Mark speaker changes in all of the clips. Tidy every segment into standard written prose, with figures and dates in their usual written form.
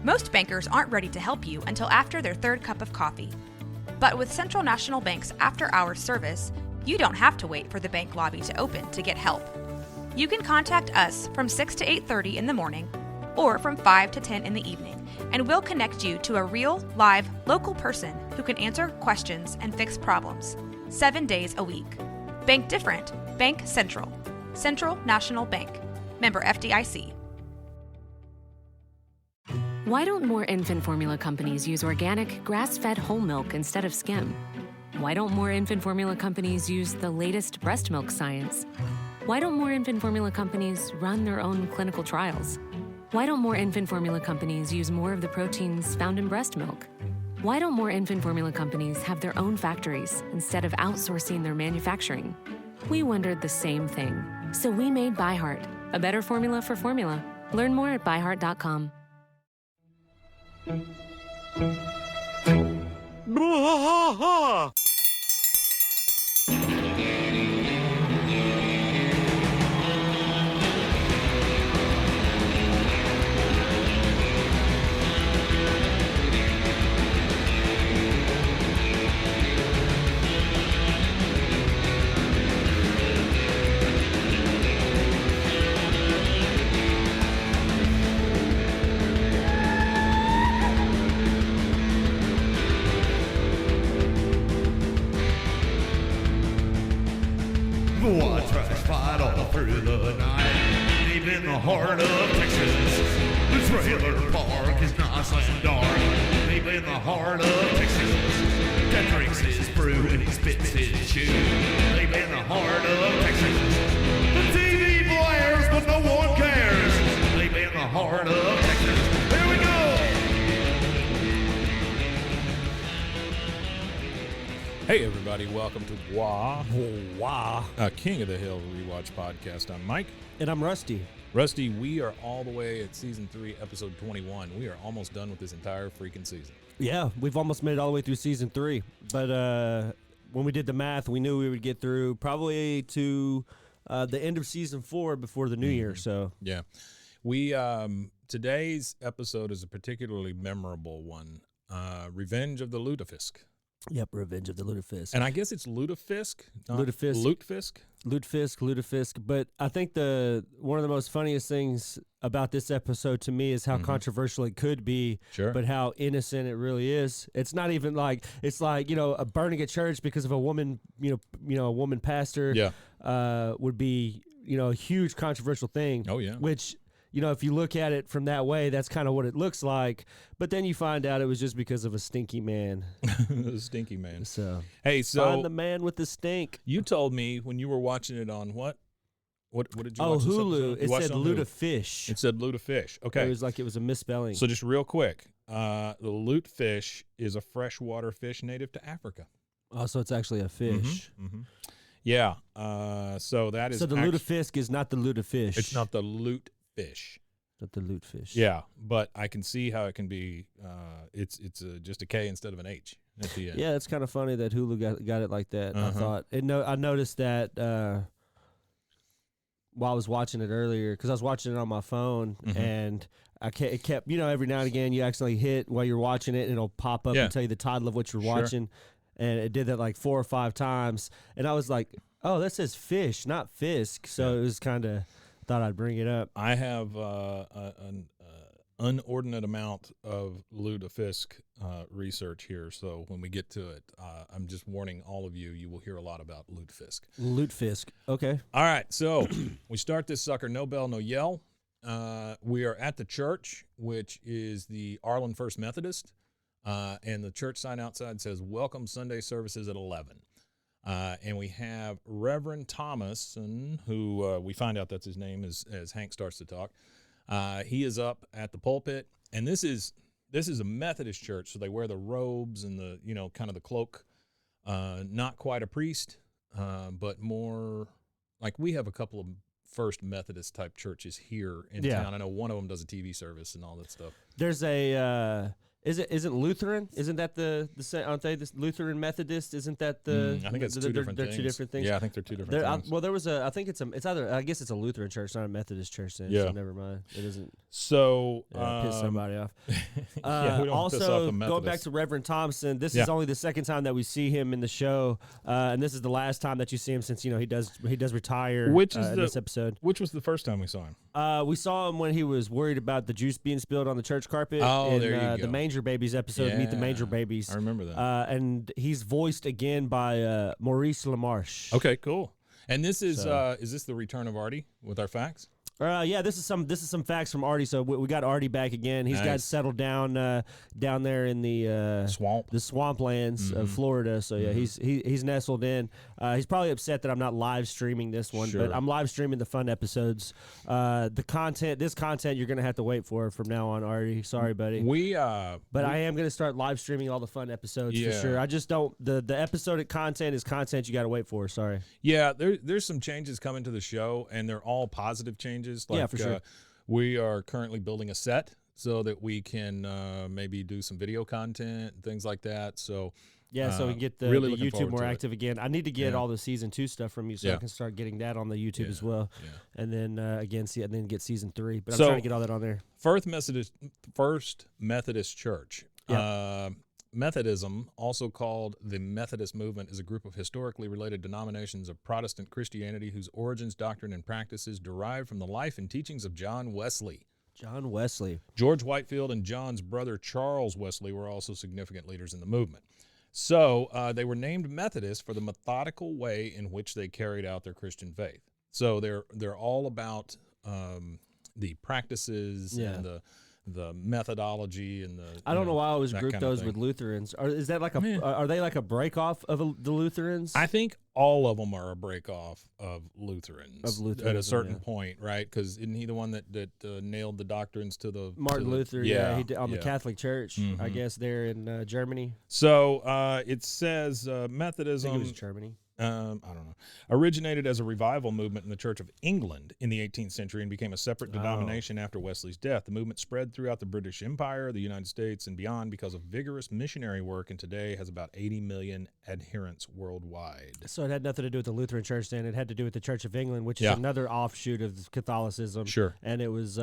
Speaker 1: Most bankers aren't ready to help you until after their third cup of coffee. But with Central National Bank's after-hours service, you don't have to wait for the bank lobby to open to get help. You can contact us from 6 to 8:30 in the morning or from 5 to 10 in the evening, and we'll connect you to a real, live, local person who can answer questions and fix problems 7 days a week. Bank different. Bank Central. Central National Bank. Member FDIC.
Speaker 2: Why don't more infant formula companies use organic, grass-fed whole milk instead of skim? Why don't more infant formula companies use the latest breast milk science? Why don't more infant formula companies run their own clinical trials? Why don't more infant formula companies use more of the proteins found in breast milk? Why don't more infant formula companies have their own factories instead of outsourcing their manufacturing? We wondered the same thing. So we made ByHeart, a better formula for formula. Learn more at byheart.com.
Speaker 3: Watch us fight all through the night, deep in the heart of Texas. The trailer park is nice and dark, deep in the heart of Texas. That drinks his brew and he spits his chew, deep in the heart of Texas. The TV blares, but no one cares, deep in the heart of Texas. Here we go!
Speaker 4: Hey everybody, welcome to Wah, King of the Hill Rewatch Podcast. I'm Mike.
Speaker 5: And I'm Rusty.
Speaker 4: Rusty, we are all the way at Season 3, Episode 21. We are almost done with this entire freaking season.
Speaker 5: Yeah, we've almost made it all the way through Season 3. But when we did the math, we knew we would get through probably to the end of Season 4 before the new year. So
Speaker 4: yeah. We today's episode is a particularly memorable one. Revenge of the Lutefisk.
Speaker 5: Yep, Revenge of the Lutefisk.
Speaker 4: And I guess it's Lutefisk?
Speaker 5: Lutefisk. Lutefisk. But I think one of the most funniest things about this episode to me is how controversial it could be, but how innocent it really is. It's not even like, it's like, a burning a church because of a woman, a woman pastor would be, a huge controversial thing.
Speaker 4: Oh, yeah.
Speaker 5: Which, if you look at it from that way, that's kind of what it looks like. But then you find out it was just because of a stinky man.
Speaker 4: A stinky man.
Speaker 5: So,
Speaker 4: find
Speaker 5: the man with the stink.
Speaker 4: You told me when you were watching it on what? What did you watch?
Speaker 5: Oh, Hulu. It said Lutefish.
Speaker 4: It said Lutefish. Okay.
Speaker 5: It was like it was a misspelling.
Speaker 4: So just real quick, the lutefish is a freshwater fish native to Africa.
Speaker 5: Oh, so it's actually a fish.
Speaker 4: Yeah. So that is.
Speaker 5: So the lutefisk is not the lutefish.
Speaker 4: It's not the lutefish.
Speaker 5: Not the lutefish.
Speaker 4: Yeah, but I can see how it can be. It's just a K instead of an H at the end.
Speaker 5: Yeah, it's kind of funny that Hulu got it like that. I thought. I noticed that while I was watching it earlier, because I was watching it on my phone, and it kept, every now and again you accidentally hit while you're watching it, and it'll pop up and tell you the title of what you're watching, and it did that like 4 or 5 times, and I was like, oh, that says fish, not fisk, so it was kind of. Thought I'd bring it up.
Speaker 4: I have an inordinate amount of lutefisk research here, so when we get to it, I'm just warning all of you, you will hear a lot about lutefisk.
Speaker 5: Lutefisk, okay.
Speaker 4: All right, so we start this sucker, no bell, no yell. We are at the church, which is the Arlen First Methodist, and the church sign outside says, "Welcome Sunday services at 11." And we have Reverend Thomason, who we find out that's his name as Hank starts to talk. He is up at the pulpit, and this is a Methodist church, so they wear the robes and the kind of the cloak. Not quite a priest, but more like we have a couple of First Methodist type churches here in town. I know one of them does a TV service and all that stuff.
Speaker 5: There's a Isn't Lutheran? Isn't that the aren't they the Lutheran Methodist? Isn't that the?
Speaker 4: I think it's two different
Speaker 5: they're
Speaker 4: things.
Speaker 5: two different things.
Speaker 4: Yeah, I think they're two different things.
Speaker 5: Well, there was I think it's either. I guess it's a Lutheran church, not a Methodist church. Then,
Speaker 4: Yeah.
Speaker 5: So never mind. It isn't.
Speaker 4: So
Speaker 5: Piss somebody off.
Speaker 4: yeah, we don't piss off
Speaker 5: Also,
Speaker 4: the
Speaker 5: going back
Speaker 4: Methodists.
Speaker 5: to Reverend Thompson, this
Speaker 4: Yeah.
Speaker 5: is only the second time that we see him in the show, and this is the last time that you see him since he does retire.
Speaker 4: Which is
Speaker 5: in this episode.
Speaker 4: Which was the first time we saw him?
Speaker 5: We saw him when he was worried about the juice being spilled on the church carpet.
Speaker 4: Oh,
Speaker 5: in,
Speaker 4: there you go.
Speaker 5: The Manger Babies episode, Meet the
Speaker 4: Yeah,
Speaker 5: Manger Babies.
Speaker 4: I remember that.
Speaker 5: And he's voiced again by Maurice LaMarche.
Speaker 4: Okay, cool. And this is this the return of Artie with our facts?
Speaker 5: Yeah, this is some facts from Artie. So we got Artie back again. He's got
Speaker 4: Nice.
Speaker 5: settled down down there in the
Speaker 4: Swamp.
Speaker 5: the swamplands of Florida. So yeah, he's nestled in. He's probably upset that I'm not live streaming this one,
Speaker 4: Sure.
Speaker 5: but I'm live streaming the fun episodes. This content you're gonna have to wait for from now on, Artie. Sorry, buddy. But I am gonna start live streaming all the fun episodes for
Speaker 4: Yeah.
Speaker 5: sure. I just don't the episodic content is content you got to wait for. Sorry.
Speaker 4: Yeah, there's some changes coming to the show, and they're all positive changes. Like,
Speaker 5: Yeah, for sure.
Speaker 4: We are currently building a set so that we can maybe do some video content and things like that. So
Speaker 5: Yeah, so we can get the
Speaker 4: really looking
Speaker 5: YouTube
Speaker 4: forward
Speaker 5: more
Speaker 4: to it.
Speaker 5: active again. I need to get
Speaker 4: Yeah.
Speaker 5: all the season 2 stuff from you so I
Speaker 4: Yeah.
Speaker 5: can start getting that on the YouTube
Speaker 4: Yeah,
Speaker 5: as well.
Speaker 4: yeah.
Speaker 5: And then and then get season 3. But I'm
Speaker 4: So-
Speaker 5: trying to get all that on there.
Speaker 4: First Methodist Church. Methodism, also called the Methodist movement, is a group of historically related denominations of Protestant Christianity whose origins, doctrine, and practices derive from the life and teachings of John Wesley.
Speaker 5: John Wesley.
Speaker 4: George Whitefield and John's brother Charles Wesley were also significant leaders in the movement. So they were named Methodists for the methodical way in which they carried out their Christian faith. So they're all about the practices
Speaker 5: Yeah.
Speaker 4: and the methodology and the.
Speaker 5: I don't know why I always
Speaker 4: that
Speaker 5: group
Speaker 4: kind of
Speaker 5: those
Speaker 4: thing.
Speaker 5: with Lutherans. Is that like
Speaker 4: Yeah.
Speaker 5: are they like a break off of the Lutherans?
Speaker 4: I think all of them are a break off of Lutherans,
Speaker 5: Of
Speaker 4: at a
Speaker 5: Lutheranism,
Speaker 4: certain
Speaker 5: yeah.
Speaker 4: point, right? Because isn't he the one that nailed the doctrines to the
Speaker 5: Martin
Speaker 4: to the-
Speaker 5: Luther, he did on the Catholic Church, I guess there in Germany.
Speaker 4: So it says
Speaker 5: I think
Speaker 4: Methodism.
Speaker 5: it was Germany.
Speaker 4: I don't know, originated as a revival movement in the Church of England in the 18th century and became a separate denomination after Wesley's death. The movement spread throughout the British Empire, the United States, and beyond because of vigorous missionary work, and today has about 80 million adherents worldwide.
Speaker 5: So it had nothing to do with the Lutheran Church then. It had to do with the Church of England, which
Speaker 4: Yeah.
Speaker 5: is another offshoot of Catholicism.
Speaker 4: Sure.
Speaker 5: And it was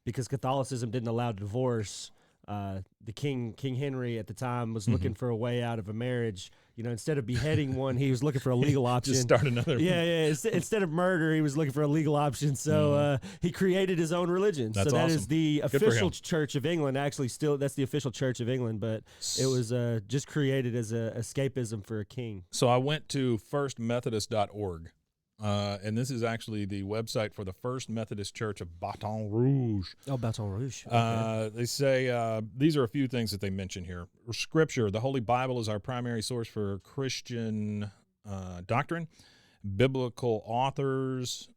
Speaker 5: because Catholicism didn't allow divorce. The King Henry at the time was looking for a way out of a marriage. Instead of beheading one, he was looking for a legal option.
Speaker 4: Just start another.
Speaker 5: Yeah. Instead of murder, he was looking for a legal option. So he created his own religion.
Speaker 4: That's
Speaker 5: so that is
Speaker 4: awesome.
Speaker 5: the
Speaker 4: for
Speaker 5: official
Speaker 4: him.
Speaker 5: Church of England. Actually, still that's the official Church of England, but it was just created as a escapism for a king.
Speaker 4: So I went to firstmethodist.org, and this is actually the website for the First Methodist Church of Baton Rouge.
Speaker 5: Oh, Baton Rouge.
Speaker 4: They say these are a few things that they mention here. Scripture, the Holy Bible is our primary source for Christian doctrine. Biblical authors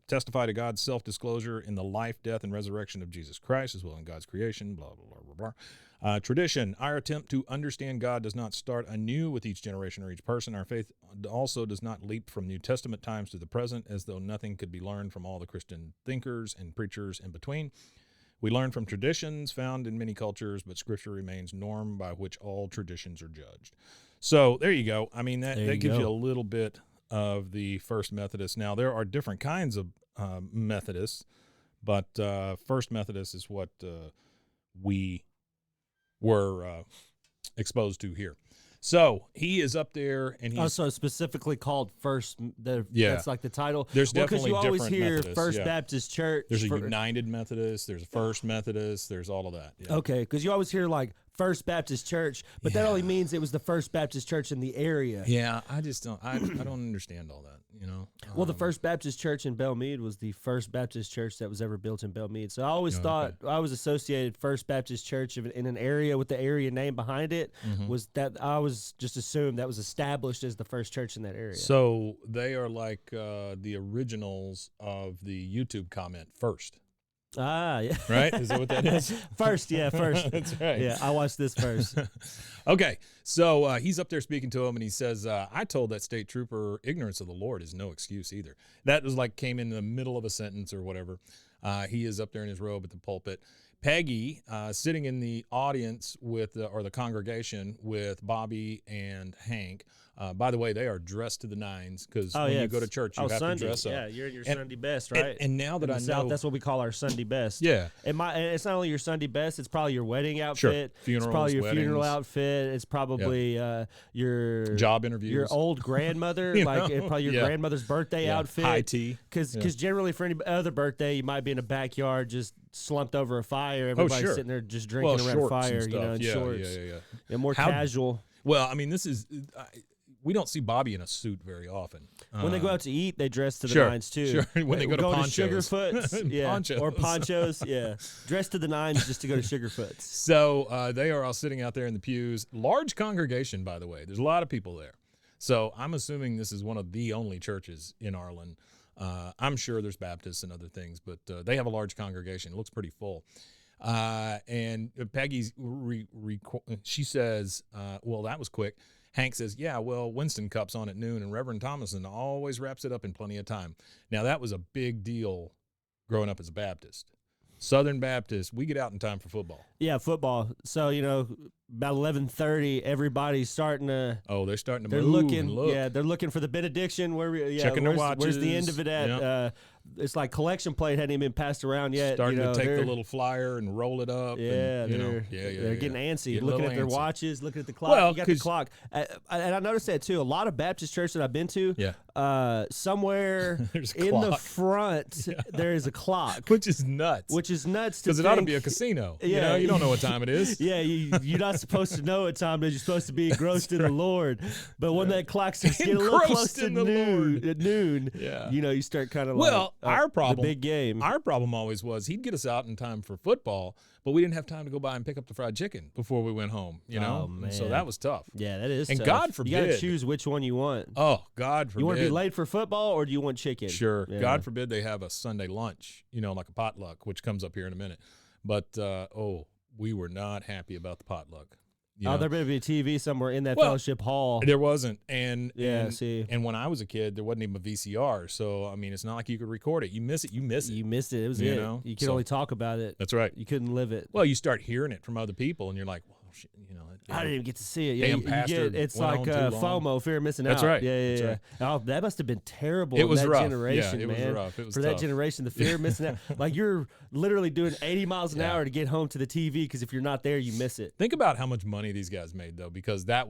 Speaker 4: testify to God's self-disclosure in the life, death, and resurrection of Jesus Christ, as well in God's creation, blah, blah, blah, blah, blah. Tradition, our attempt to understand God does not start anew with each generation or each person. Our faith also does not leap from New Testament times to the present, as though nothing could be learned from all the Christian thinkers and preachers in between. We learn from traditions found in many cultures, but Scripture remains norm by which all traditions are judged. So there you go. I mean, that gives you a little bit of the First Methodist. Now, there are different kinds of Methodists, but First Methodist is what we were exposed to here. So he is up there, and he's
Speaker 5: Also specifically called First.
Speaker 4: Yeah.
Speaker 5: That's like the title.
Speaker 4: There's
Speaker 5: Because
Speaker 4: definitely
Speaker 5: you always
Speaker 4: different
Speaker 5: hear
Speaker 4: Methodists,
Speaker 5: First
Speaker 4: yeah.
Speaker 5: Baptist Church.
Speaker 4: there's a United Methodist, there's a First Methodist, there's all of that. Yeah.
Speaker 5: Okay, because you always hear like First Baptist Church, but that only means it was the First Baptist Church in the area.
Speaker 4: Yeah, I just don't. I don't understand all that.
Speaker 5: Well, the First Baptist Church in Belmead was the first Baptist church that was ever built in Belmead. So I always thought I was associated First Baptist Church in an area with the area name behind it was that I was just assumed that was established as the first church in that area.
Speaker 4: So they are like the originals of the YouTube comment first,
Speaker 5: Yeah.
Speaker 4: right? Is that what that is?
Speaker 5: First.
Speaker 4: That's right.
Speaker 5: Yeah, I watched this first.
Speaker 4: Okay, so he's up there speaking to him, and he says, I told that state trooper ignorance of the Lord is no excuse either. That was like came in the middle of a sentence or whatever. He is up there in his robe at the pulpit. Peggy sitting in the audience with or the congregation with Bobby and Hank. By the way, they are dressed to the nines because when you go to church, you have
Speaker 5: Sunday.
Speaker 4: to dress up.
Speaker 5: Yeah, you're your Sunday best, right?
Speaker 4: And now that
Speaker 5: in
Speaker 4: I
Speaker 5: the
Speaker 4: know,
Speaker 5: South, that's what we call our Sunday best.
Speaker 4: Yeah.
Speaker 5: And it's not only your Sunday best; it's probably your wedding outfit.
Speaker 4: Sure.
Speaker 5: It's
Speaker 4: Funerals,
Speaker 5: probably your funeral
Speaker 4: weddings.
Speaker 5: outfit. It's probably your
Speaker 4: job interviews.
Speaker 5: your old grandmother, probably your grandmother's birthday outfit.
Speaker 4: High tea.
Speaker 5: Because generally for any other birthday, you might be in a backyard just slumped over a fire. Everybody's sitting there just drinking around a fire,
Speaker 4: and
Speaker 5: in shorts.
Speaker 4: Yeah.
Speaker 5: More casual.
Speaker 4: Well, I mean, this is we don't see Bobby in a suit very often.
Speaker 5: When they go out to eat, they dress to the nines too.
Speaker 4: Sure. When they go to Ponchos.
Speaker 5: Sugarfoots,
Speaker 4: Ponchos.
Speaker 5: or Ponchos, dress to the nines just to go to Sugarfoots.
Speaker 4: So they are all sitting out there in the pews. Large congregation, by the way. There's a lot of people there. So I'm assuming this is one of the only churches in Arlen. I'm sure there's Baptists and other things, but they have a large congregation. It looks pretty full. And Peggy's she says, well, that was quick. Hank says, yeah, well, Winston Cup's on at noon, and Reverend Thomason always wraps it up in plenty of time. Now, that was a big deal growing up as a Baptist. Southern Baptist, we get out in time for football.
Speaker 5: Yeah, football. So, about 11:30, everybody's starting to.
Speaker 4: Oh, they're starting to
Speaker 5: they're
Speaker 4: move.
Speaker 5: Looking,
Speaker 4: and look.
Speaker 5: Yeah, they're looking for the benediction.
Speaker 4: Checking their watches.
Speaker 5: Where's the end of it at?
Speaker 4: Yep.
Speaker 5: It's like collection plate hadn't even been passed around yet.
Speaker 4: Starting to take the little flyer and roll it up.
Speaker 5: Yeah,
Speaker 4: and,
Speaker 5: they're getting antsy,
Speaker 4: Getting
Speaker 5: looking at their watches, looking at the clock. You got the clock. And I noticed that too. A lot of Baptist churches that I've been to, somewhere in the front, there is a clock.
Speaker 4: Which is nuts.
Speaker 5: Because
Speaker 4: it ought to be a casino.
Speaker 5: Yeah,
Speaker 4: you don't know what time it is.
Speaker 5: Yeah, you're not supposed to know what time it is. You're supposed to be engrossed in the Lord. But when that clock starts getting a little close to noon, you start kind of
Speaker 4: our problem,
Speaker 5: the big game.
Speaker 4: Our problem always was he'd get us out in time for football, but we didn't have time to go by and pick up the fried chicken before we went home,
Speaker 5: Oh, man.
Speaker 4: So that was tough.
Speaker 5: Yeah, that is
Speaker 4: and
Speaker 5: tough.
Speaker 4: God forbid.
Speaker 5: You got to choose which one you want.
Speaker 4: Oh, God forbid.
Speaker 5: You want to be late for football or do you want chicken?
Speaker 4: Sure.
Speaker 5: Yeah.
Speaker 4: God forbid they have a Sunday lunch, like a potluck, which comes up here in a minute. But, we were not happy about the potluck.
Speaker 5: There better be a TV somewhere in that fellowship hall.
Speaker 4: There wasn't. And when I was a kid, there wasn't even a VCR. So, I mean, it's not like you could record it. You miss it. You miss it.
Speaker 5: You missed it. It was it. You could only talk about it.
Speaker 4: That's right.
Speaker 5: You couldn't live it.
Speaker 4: Well, you start hearing it from other people, and you're like, well, shit,
Speaker 5: I didn't even get to see it.
Speaker 4: Damn pastor
Speaker 5: it's like FOMO, fear of missing out.
Speaker 4: That's right.
Speaker 5: Yeah.
Speaker 4: Right.
Speaker 5: Oh, that must have been terrible.
Speaker 4: It was
Speaker 5: in that
Speaker 4: rough.
Speaker 5: generation,
Speaker 4: yeah, it
Speaker 5: man.
Speaker 4: was rough. It was
Speaker 5: for
Speaker 4: tough.
Speaker 5: that generation, the fear of missing out. Like you're literally doing 80 miles an hour to get home to the TV because if you're not there, you miss it.
Speaker 4: Think about how much money these guys made though, because it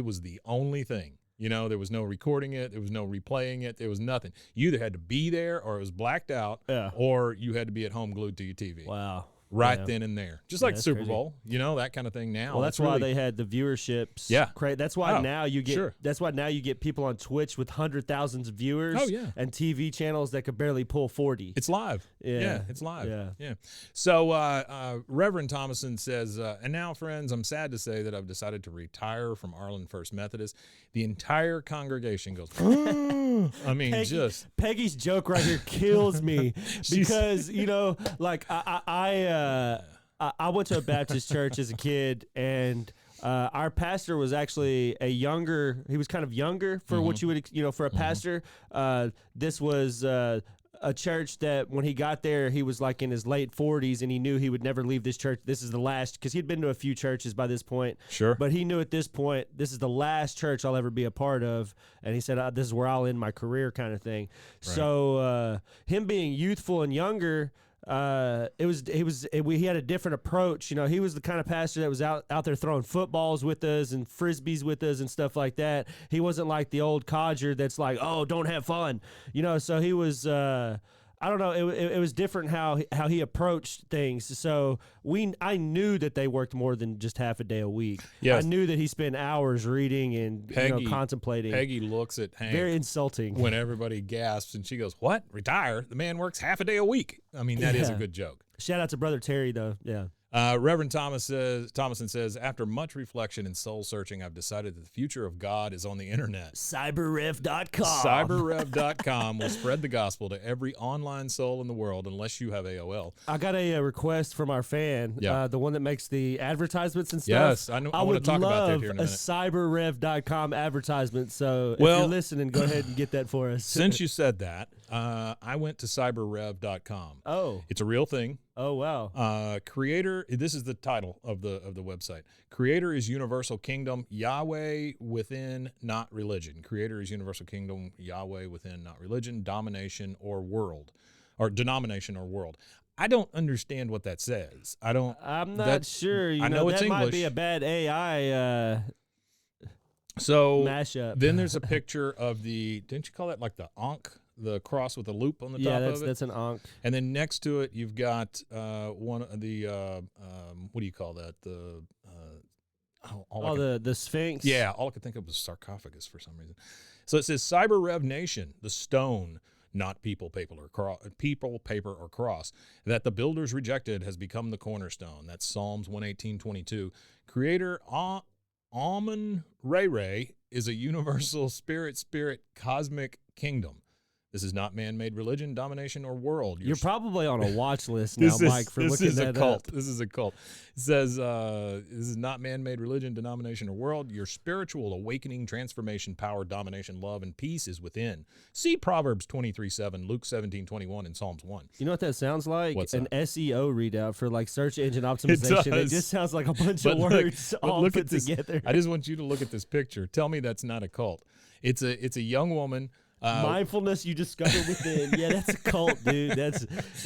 Speaker 4: was the only thing. There was no recording it. There was no replaying it. There was nothing. You either had to be there or it was blacked out, or you had to be at home glued to your TV.
Speaker 5: Wow.
Speaker 4: Then and there. Just like the Super Bowl, that kind of thing now.
Speaker 5: Well, that's why they had the viewerships.
Speaker 4: Yeah.
Speaker 5: That's why now you get that's why now you get people on Twitch with 100,000 viewers and TV channels that could barely pull 40.
Speaker 4: It's live.
Speaker 5: Yeah.
Speaker 4: It's live.
Speaker 5: Yeah.
Speaker 4: So Reverend Thomason says, and now, friends, I'm sad to say that I've decided to retire from Arlen First Methodist. The entire congregation goes, I mean,
Speaker 5: Peggy's joke right here kills me because, I went to a Baptist church as a kid, and our pastor was actually he was kind of younger for what you would, for a pastor. This was a church that when he got there, he was like in his late 40s, and he knew he would never leave this church. This is the last, because he'd been to a few churches by this point.
Speaker 4: Sure.
Speaker 5: But he knew at this point, this is the last church I'll ever be a part of. And he said, this is where I'll end my career kind of thing. Right. So him being youthful and younger, we had a different approach. He was the kind of pastor that was out there throwing footballs with us and frisbees with us and stuff like that. He wasn't like the old codger that's like, oh, don't have fun. So he was I don't know. It was different how he approached things. So I knew that they worked more than just half a day a week.
Speaker 4: Yes.
Speaker 5: I knew that he spent hours reading and contemplating.
Speaker 4: Peggy looks at Hank.
Speaker 5: Very insulting.
Speaker 4: When everybody gasps and she goes, "What? Retire? The man works half a day a week." I mean, that is a good joke.
Speaker 5: Shout out to Brother Terry though. Yeah.
Speaker 4: Reverend Thomason says, after much reflection and soul searching, I've decided that the future of God is on the internet.
Speaker 5: Cyberrev.com.
Speaker 4: Cyberrev.com will spread the gospel to every online soul in the world, unless you have AOL.
Speaker 5: I got a request from our fan, the one that makes the advertisements and stuff.
Speaker 4: Yes, I want to talk about that here in a minute.
Speaker 5: Cyberrev.com advertisement. So if you're listening, go ahead and get that for us.
Speaker 4: Since you said that, I went to cyberrev.com.
Speaker 5: Oh.
Speaker 4: It's a real thing.
Speaker 5: Oh, wow.
Speaker 4: Creator, this is the title of the website. Creator is universal kingdom, Yahweh within, not religion. Creator is universal kingdom, Yahweh within, not religion, domination or world, or denomination or world. I don't understand what that says.
Speaker 5: I'm not sure.
Speaker 4: I know it's
Speaker 5: that
Speaker 4: English.
Speaker 5: might be a bad AI
Speaker 4: So
Speaker 5: mashup.
Speaker 4: then there's a picture of didn't you call that like the Ankh, the cross with a loop on the top of it?
Speaker 5: That's an Ankh.
Speaker 4: And then next to it, you've got one of the what do you call that?
Speaker 5: The Sphinx.
Speaker 4: Yeah, all I could think of was sarcophagus for some reason. So it says Cyber Rev Nation, the stone, not people, paper, or cross, that the builders rejected has become the cornerstone. That's Psalms 118:22. Creator Amun Ray is a universal spirit, cosmic kingdom. This is not man-made religion, domination, or world.
Speaker 5: You're probably on a watch list now, Mike, for looking that up.
Speaker 4: This is a cult. It says this is not man-made religion, denomination, or world. Your spiritual awakening, transformation, power, domination, love, and peace is within. See Proverbs 23:7, Luke 17:21, and Psalms 1.
Speaker 5: You know what that sounds like?
Speaker 4: What's
Speaker 5: an
Speaker 4: that?
Speaker 5: SEO readout for like search engine optimization. It just sounds like a bunch of words all put together.
Speaker 4: I just want you to look at this picture. Tell me that's not a cult. It's a young woman.
Speaker 5: Mindfulness you discover within. Yeah, that's a cult, dude.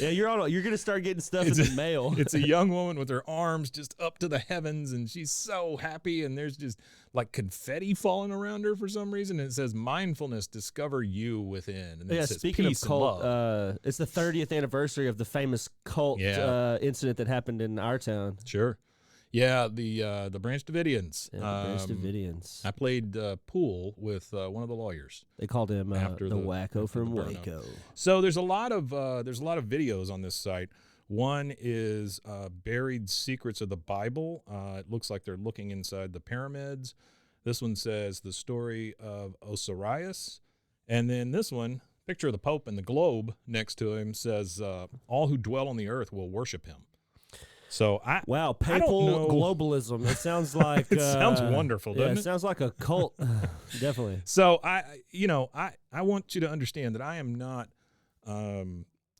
Speaker 5: You're gonna start getting stuff in the mail.
Speaker 4: It's a young woman with her arms just up to the heavens, and she's so happy, and there's just like confetti falling around her for some reason. And it says mindfulness, discover you within. And then it says
Speaker 5: speaking
Speaker 4: peace
Speaker 5: of cult,
Speaker 4: and love.
Speaker 5: it's the 30th anniversary of the famous cult incident that happened in our town.
Speaker 4: Sure. Yeah, the Branch Davidians.
Speaker 5: Yeah, the Branch Davidians.
Speaker 4: I played pool with one of the lawyers.
Speaker 5: They called him
Speaker 4: after
Speaker 5: the wacko from
Speaker 4: the burnout.
Speaker 5: Waco.
Speaker 4: So there's a lot of videos on this site. One is Buried Secrets of the Bible. It looks like they're looking inside the pyramids. This one says the story of Osiris. And then this one, picture of the Pope and the globe next to him, says all who dwell on the earth will worship him. So
Speaker 5: papal globalism. It sounds like
Speaker 4: it sounds wonderful, doesn't it?
Speaker 5: It sounds like a cult, definitely.
Speaker 4: So I want you to understand that I am not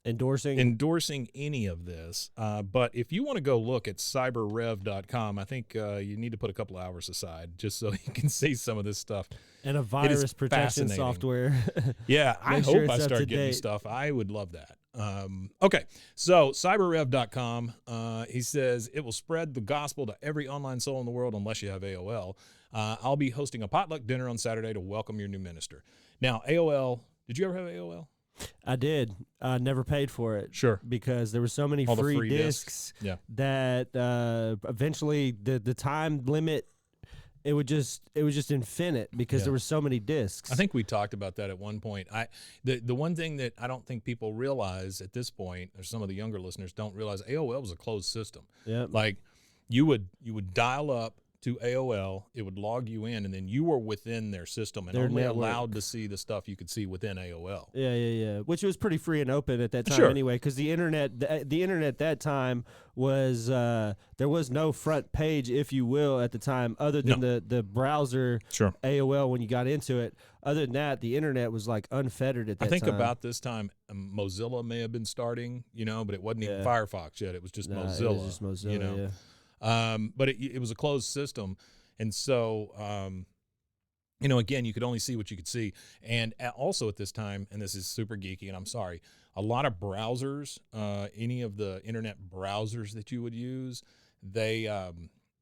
Speaker 4: endorsing any of this. But if you want to go look at cyberrev.com, I think you need to put a couple hours aside just so you can see some of this stuff.
Speaker 5: And a virus protection software.
Speaker 4: Yeah, I hope I start getting stuff. I would love that. Okay, so cyberrev.com, he says it will spread the gospel to every online soul in the world unless you have AOL. I'll be hosting a potluck dinner on Saturday to welcome your new minister. Now, AOL, did you ever have AOL?
Speaker 5: I did. I never paid for it.
Speaker 4: Sure.
Speaker 5: Because there were so many free discs that eventually the time limit, it was just infinite because there were so many discs.
Speaker 4: I think we talked about that at one point. The one thing that I don't think people realize at this point, or some of the younger listeners don't realize, AOL was a closed system.
Speaker 5: Yeah.
Speaker 4: Like you would dial up to AOL, it would log you in, and then you were within their system and only allowed to see the stuff you could see within AOL.
Speaker 5: Yeah. Which was pretty free and open at that time anyway, because the internet that time was there was no front page, if you will, at the time, other than the browser AOL when you got into it. Other than that, the internet was like unfettered at that time.
Speaker 4: I think about this time, Mozilla may have been starting, but it wasn't even Firefox yet. It was just Mozilla.
Speaker 5: It was just Mozilla, yeah.
Speaker 4: But it was a closed system, and so again, you could only see what you could see. And also at this time, and this is super geeky, and I'm sorry, a lot of browsers, any of the internet browsers that you would use, they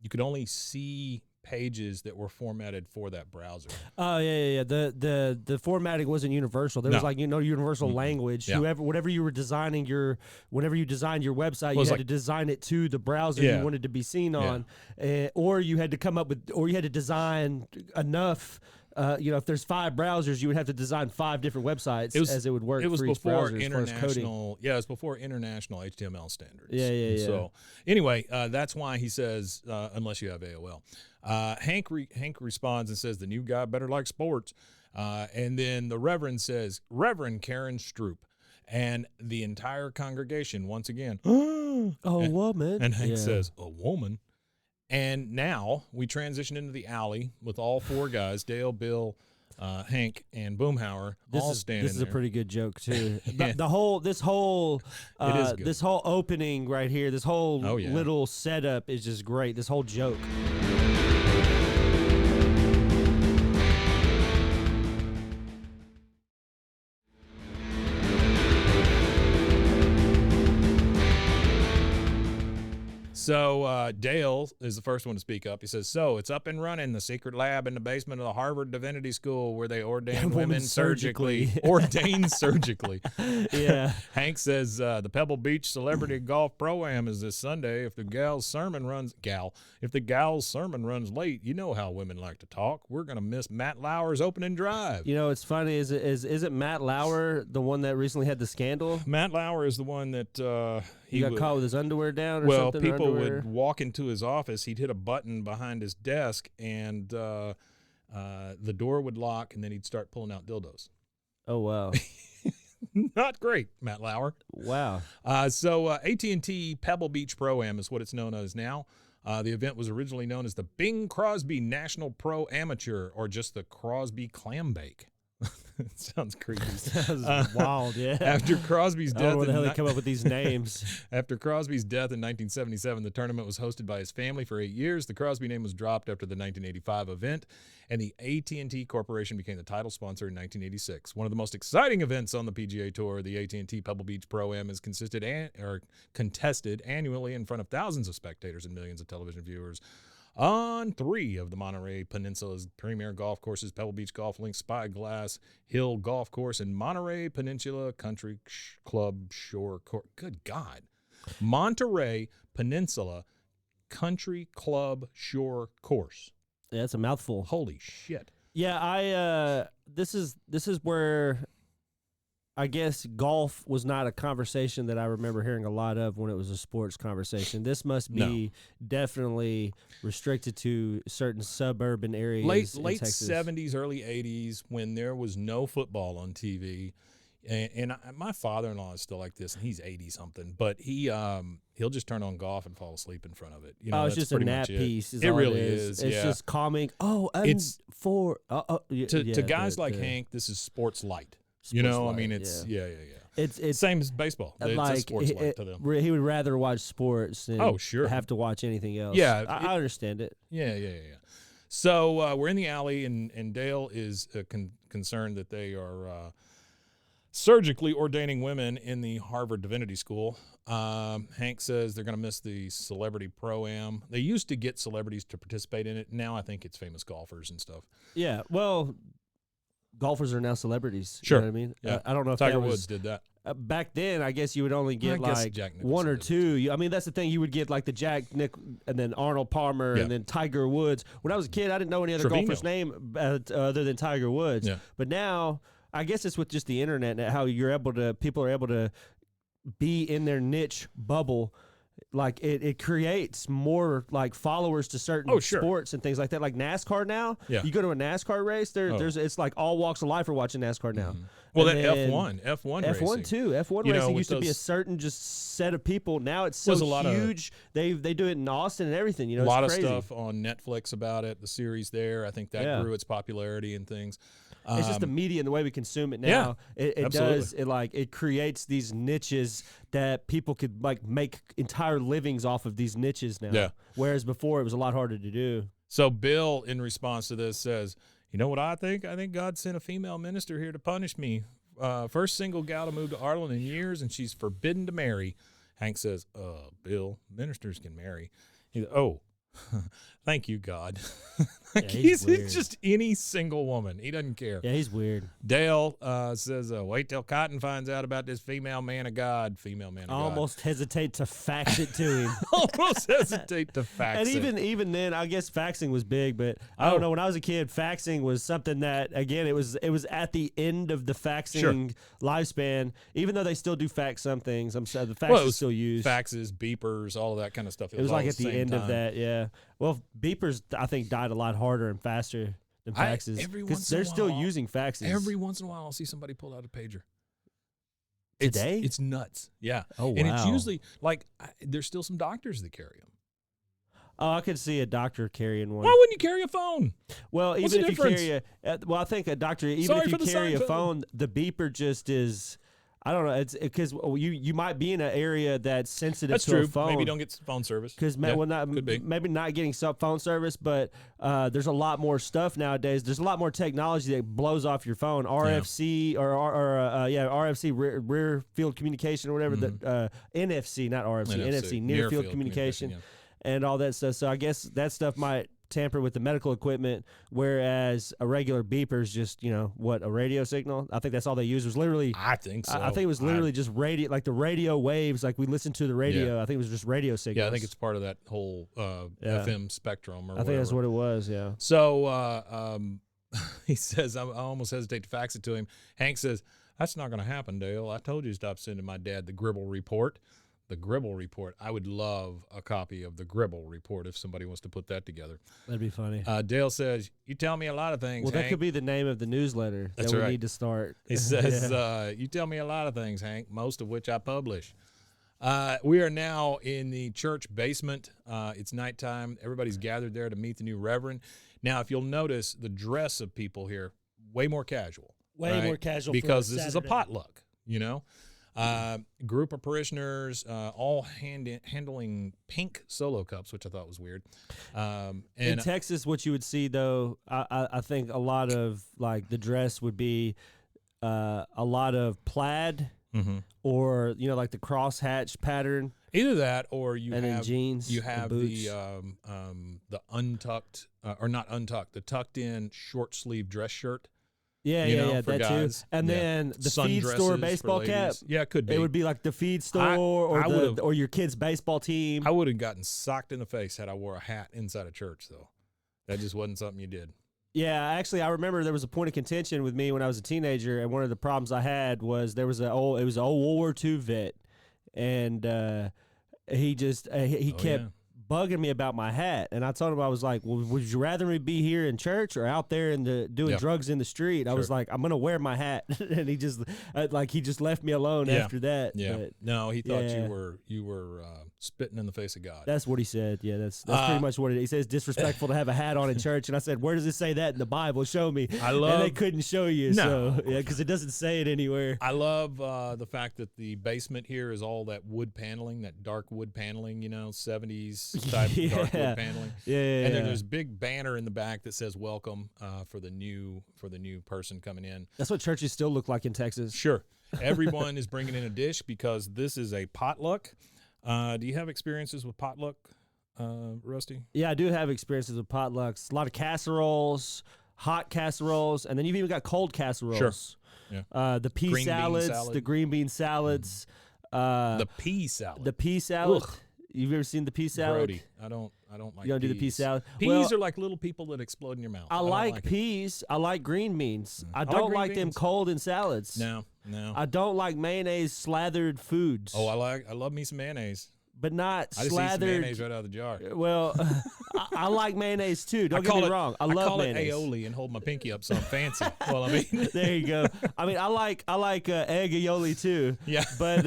Speaker 4: you could only see pages that were formatted for that browser.
Speaker 5: Oh yeah. The formatting wasn't universal. There was universal language.
Speaker 4: Yeah.
Speaker 5: Whatever you were designing whenever you designed your website, you had to design it to the browser you wanted to be seen on, or you had to come up with, or you had to design enough. If there's 5 browsers, you would have to design 5 different websites as it would work.
Speaker 4: It was
Speaker 5: for each
Speaker 4: before
Speaker 5: browser
Speaker 4: international. Yeah, it was before international HTML standards.
Speaker 5: Yeah.
Speaker 4: So anyway, that's why he says unless you have AOL. Hank responds and says the new guy better like sports, and then the Reverend says Reverend Karen Stroop, and the entire congregation once again.
Speaker 5: Woman.
Speaker 4: And Hank says a woman. And now we transition into the alley with all 4 guys, Dale, Bill, Hank and Boomhauer all standing
Speaker 5: This is
Speaker 4: there.
Speaker 5: a pretty good joke too.
Speaker 4: Yeah.
Speaker 5: This whole
Speaker 4: It is good.
Speaker 5: this whole opening right here, this whole
Speaker 4: Oh, yeah.
Speaker 5: little setup is just great. This whole joke.
Speaker 4: So Dale is the first one to speak up. He says, "So it's up and running, the secret lab in the basement of the Harvard Divinity School where they ordain women surgically." Ordain surgically.
Speaker 5: Yeah.
Speaker 4: Hank says, "The Pebble Beach Celebrity Golf Pro-Am is this Sunday. If the gal's sermon runs late, you know how women like to talk. We're gonna miss Matt Lauer's opening drive."
Speaker 5: You know, it's funny. Isn't Matt Lauer the one that recently had the scandal?
Speaker 4: Matt Lauer is the one that
Speaker 5: He got caught with his underwear down or
Speaker 4: well,
Speaker 5: something?
Speaker 4: people
Speaker 5: underwear?
Speaker 4: would walk into his office. He'd hit a button behind his desk, and the door would lock, and then he'd start pulling out dildos.
Speaker 5: Oh, wow.
Speaker 4: Not great, Matt Lauer.
Speaker 5: Wow.
Speaker 4: So AT&T Pebble Beach Pro-Am is what it's known as now. The event was originally known as the Bing Crosby National Pro Amateur, or just the Crosby Clam Bake. It sounds creepy.
Speaker 5: Sounds wild, yeah.
Speaker 4: After Crosby's
Speaker 5: I don't know
Speaker 4: death,
Speaker 5: where the hell they come up with these names.
Speaker 4: After Crosby's death in 1977, the tournament was hosted by his family for 8 years. The Crosby name was dropped after the 1985 event, and the AT&T Corporation became the title sponsor in 1986. One of the most exciting events on the PGA Tour, the AT&T Pebble Beach Pro-Am, is contested annually in front of thousands of spectators and millions of television viewers on 3 of the Monterey Peninsula's premier golf courses: Pebble Beach Golf Links, Spyglass Hill Golf Course, and Monterey Peninsula Country Club Shore Course. Good God. Monterey Peninsula Country Club Shore Course.
Speaker 5: Yeah, it's a mouthful.
Speaker 4: Holy shit.
Speaker 5: Yeah, this is where I guess golf was not a conversation that I remember hearing a lot of when it was a sports conversation. This must be definitely restricted to certain suburban areas.
Speaker 4: Late
Speaker 5: Texas.
Speaker 4: 70s, early 80s, when there was no football on TV. And my father-in-law is still like this, and he's 80-something, but he'll just turn on golf and fall asleep in front of it. You know,
Speaker 5: it's
Speaker 4: that's
Speaker 5: just a
Speaker 4: pretty
Speaker 5: nap
Speaker 4: much
Speaker 5: piece.
Speaker 4: It really is.
Speaker 5: It's
Speaker 4: yeah.
Speaker 5: just calming. Oh,
Speaker 4: It's
Speaker 5: to
Speaker 4: guys like Hank, this is sports light. You know, I mean, it's yeah.
Speaker 5: It's
Speaker 4: Same as baseball. It's
Speaker 5: like
Speaker 4: a sports light to them.
Speaker 5: he would rather watch sports than have to watch anything else.
Speaker 4: Yeah,
Speaker 5: I understand it.
Speaker 4: Yeah. So we're in the alley, and Dale is concerned that they are surgically ordaining women in the Harvard Divinity School. Hank says they're going to miss the Celebrity Pro-Am. They used to get celebrities to participate in it. Now I think it's famous golfers and stuff.
Speaker 5: Yeah, well, golfers are now celebrities.
Speaker 4: Sure.
Speaker 5: You know what I mean?
Speaker 4: Yeah.
Speaker 5: I don't know if
Speaker 4: Tiger
Speaker 5: that was,
Speaker 4: Woods did that.
Speaker 5: Back then, I guess you would only get like
Speaker 4: Jack Nicholson
Speaker 5: one or
Speaker 4: did it
Speaker 5: two. I mean, that's the thing. You would get like the Jack Nick and then Arnold Palmer and then Tiger Woods. When I was a kid, I didn't know any other golfer's name other than Tiger Woods.
Speaker 4: Yeah.
Speaker 5: But now, I guess it's with just the internet and how people are able to be in their niche bubble. Like it creates more like followers to certain sports and things like that. Like NASCAR now, you go to a NASCAR race, there's it's like all walks of life are watching NASCAR now.
Speaker 4: Mm-hmm. Well,
Speaker 5: and
Speaker 4: that
Speaker 5: then
Speaker 4: F1
Speaker 5: F1 too. F1
Speaker 4: You know,
Speaker 5: racing
Speaker 4: with
Speaker 5: used to be a
Speaker 4: those-
Speaker 5: certain just set of people. Now it's so
Speaker 4: There's a lot of-
Speaker 5: huge. They do it in Austin and everything. You know,
Speaker 4: a lot
Speaker 5: it's
Speaker 4: of
Speaker 5: crazy.
Speaker 4: stuff on Netflix about it, the series there. I think that grew its popularity and things.
Speaker 5: It's just the media and the way we consume it now.
Speaker 4: Yeah,
Speaker 5: it
Speaker 4: absolutely.
Speaker 5: does it creates these niches that people could like make entire livings off of these niches now.
Speaker 4: Yeah.
Speaker 5: Whereas before it was a lot harder to do.
Speaker 4: So Bill, in response to this, says, "You know what I think? I think God sent a female minister here to punish me. First single gal to move to Arlen in years, and she's forbidden to marry." Hank says, "Bill, ministers can marry." He goes, "Oh, thank you, God." Like
Speaker 5: he's weird.
Speaker 4: it's just any single woman. He doesn't care.
Speaker 5: Yeah, he's weird.
Speaker 4: Dale says, "Wait till Cotton finds out about this female man of God."
Speaker 5: I
Speaker 4: God.
Speaker 5: almost hesitate to fax it to him.
Speaker 4: Almost hesitate to fax
Speaker 5: And
Speaker 4: it.
Speaker 5: even then, I guess faxing was big, but I don't know. When I was a kid, faxing was something that again it was at the end of the faxing lifespan. Even though they still do fax some things, the fax is still used.
Speaker 4: Faxes, beepers, all of that kind of stuff.
Speaker 5: It was
Speaker 4: all
Speaker 5: like at the
Speaker 4: same
Speaker 5: end of
Speaker 4: time.
Speaker 5: that, yeah. Well, beepers I think died a lot harder and faster than faxes
Speaker 4: every
Speaker 5: because
Speaker 4: once in a
Speaker 5: they're still
Speaker 4: while-
Speaker 5: using faxes.
Speaker 4: Every once in a while, I'll see somebody pull out a pager.
Speaker 5: Today?
Speaker 4: It's nuts. Yeah.
Speaker 5: Oh,
Speaker 4: And it's
Speaker 5: wow.
Speaker 4: usually like there's still some doctors that carry them.
Speaker 5: Oh, I could see a doctor carrying one.
Speaker 4: Why wouldn't you carry a phone?
Speaker 5: Well,
Speaker 4: What's
Speaker 5: even
Speaker 4: the
Speaker 5: if you
Speaker 4: difference?
Speaker 5: carry well, I think a doctor, even
Speaker 4: Sorry
Speaker 5: if you
Speaker 4: for the
Speaker 5: carry a
Speaker 4: Seinfeld.
Speaker 5: phone, the beeper just is. I don't know. It's because you might be in an area that's sensitive
Speaker 4: That's
Speaker 5: to
Speaker 4: true.
Speaker 5: a phone.
Speaker 4: Maybe you don't get phone service.
Speaker 5: Because
Speaker 4: could be.
Speaker 5: maybe not getting phone service, but there's a lot more stuff nowadays. There's a lot more technology that blows off your phone. RFC RFC rear field communication or whatever. The NFC, not RFC, NFC near field communication, and all that stuff. So I guess that stuff might tamper with the medical equipment, whereas a regular beeper is just a radio signal. I think that's all they used was literally.
Speaker 4: I think so.
Speaker 5: I think it was literally just radio, like the radio waves, like we listened to the radio.
Speaker 4: Yeah.
Speaker 5: I think it was just radio signals.
Speaker 4: Yeah, I think it's part of that whole FM spectrum.
Speaker 5: I think that's what it was. Yeah.
Speaker 4: So he says, I almost hesitate to fax it to him. Hank says, "That's not going to happen, Dale. I told you to stop sending my dad the Gribble Report." The Gribble Report. I would love a copy of the Gribble Report if somebody wants to put that together.
Speaker 5: That'd be funny.
Speaker 4: Dale says, "You tell me a lot of things,
Speaker 5: Well,
Speaker 4: Hank."
Speaker 5: that could be the name of the newsletter
Speaker 4: That's
Speaker 5: that we
Speaker 4: right.
Speaker 5: need to start.
Speaker 4: He says, "You tell me a lot of things, Hank, most of which I publish." We are now in the church basement. It's nighttime. Everybody's gathered there to meet the new reverend. Now, if you'll notice, the dress of people here, way more casual.
Speaker 6: Way more casual.
Speaker 4: Because
Speaker 6: for
Speaker 4: this is a
Speaker 6: Saturday.
Speaker 4: potluck, Group of parishioners all handling pink solo cups, which I thought was weird.
Speaker 5: In Texas, what you would see, though, I think a lot of, like, the dress would be a lot of plaid or, like the crosshatch pattern.
Speaker 4: Either that, or you
Speaker 5: And
Speaker 4: have
Speaker 5: then jeans
Speaker 4: You
Speaker 5: and
Speaker 4: have
Speaker 5: boots.
Speaker 4: the untucked or not untucked, the tucked in short sleeve dress shirt.
Speaker 5: Yeah,
Speaker 4: for
Speaker 5: that
Speaker 4: guys.
Speaker 5: too. And then the feed store
Speaker 4: Sundresses
Speaker 5: baseball
Speaker 4: for
Speaker 5: cap.
Speaker 4: ladies. Yeah, it could be.
Speaker 5: It would be like the feed store or your kid's baseball team.
Speaker 4: I would have gotten socked in the face had I wore a hat inside a church, though. That just wasn't something you did.
Speaker 5: Yeah, actually, I remember there was a point of contention with me when I was a teenager, and one of the problems I had was there was an old World War II vet, and he kept bugging me about my hat, and I told him, I was like, well, would you rather me be here in church or out there doing drugs in the street? I was like, I'm gonna wear my hat, and he just left me alone after that.
Speaker 4: Yeah,
Speaker 5: but
Speaker 4: no, he thought you were spitting in the face of God.
Speaker 5: that's what he said. Yeah, that's pretty much what it is. He says disrespectful to have a hat on in church, and I said, where does it say that in the Bible? Show me. And they couldn't show you, because it doesn't say it anywhere.
Speaker 4: I love the fact that the basement here is all that wood paneling, that dark wood paneling, 70s type dark wood paneling. And then there's a big banner in the back that says "Welcome" for the new person coming in.
Speaker 5: That's what churches still look like in Texas.
Speaker 4: Sure, everyone is bringing in a dish because this is a potluck. Do you have experiences with potluck, Rusty?
Speaker 5: Yeah, I do have experiences with potlucks. A lot of casseroles, hot casseroles, and then you've even got cold casseroles.
Speaker 4: Sure. Yeah.
Speaker 5: The pea
Speaker 4: Green bean
Speaker 5: salads,
Speaker 4: salad.
Speaker 5: the green bean salads.
Speaker 4: The pea salad.
Speaker 5: The pea salad.
Speaker 4: Ugh.
Speaker 5: You've ever seen the pea salad?
Speaker 4: Grody. I don't like
Speaker 5: You don't
Speaker 4: peas.
Speaker 5: do the pea salad?
Speaker 4: Peas
Speaker 5: Well,
Speaker 4: are like little people that explode in your mouth.
Speaker 5: I
Speaker 4: don't
Speaker 5: like
Speaker 4: it.
Speaker 5: peas. I like green beans. I
Speaker 4: like
Speaker 5: don't
Speaker 4: green
Speaker 5: like them
Speaker 4: beans.
Speaker 5: cold in salads.
Speaker 4: No.
Speaker 5: I don't like mayonnaise slathered foods.
Speaker 4: Oh, I love me some mayonnaise.
Speaker 5: but not
Speaker 4: I just eat some
Speaker 5: slathered.
Speaker 4: mayonnaise right out of the jar.
Speaker 5: Well, I like mayonnaise too. Don't get me wrong. I love
Speaker 4: call
Speaker 5: mayonnaise.
Speaker 4: it aioli and hold my pinky up so I'm fancy. Well, I mean,
Speaker 5: There you go. I mean, I like egg aioli too.
Speaker 4: Yeah.
Speaker 5: But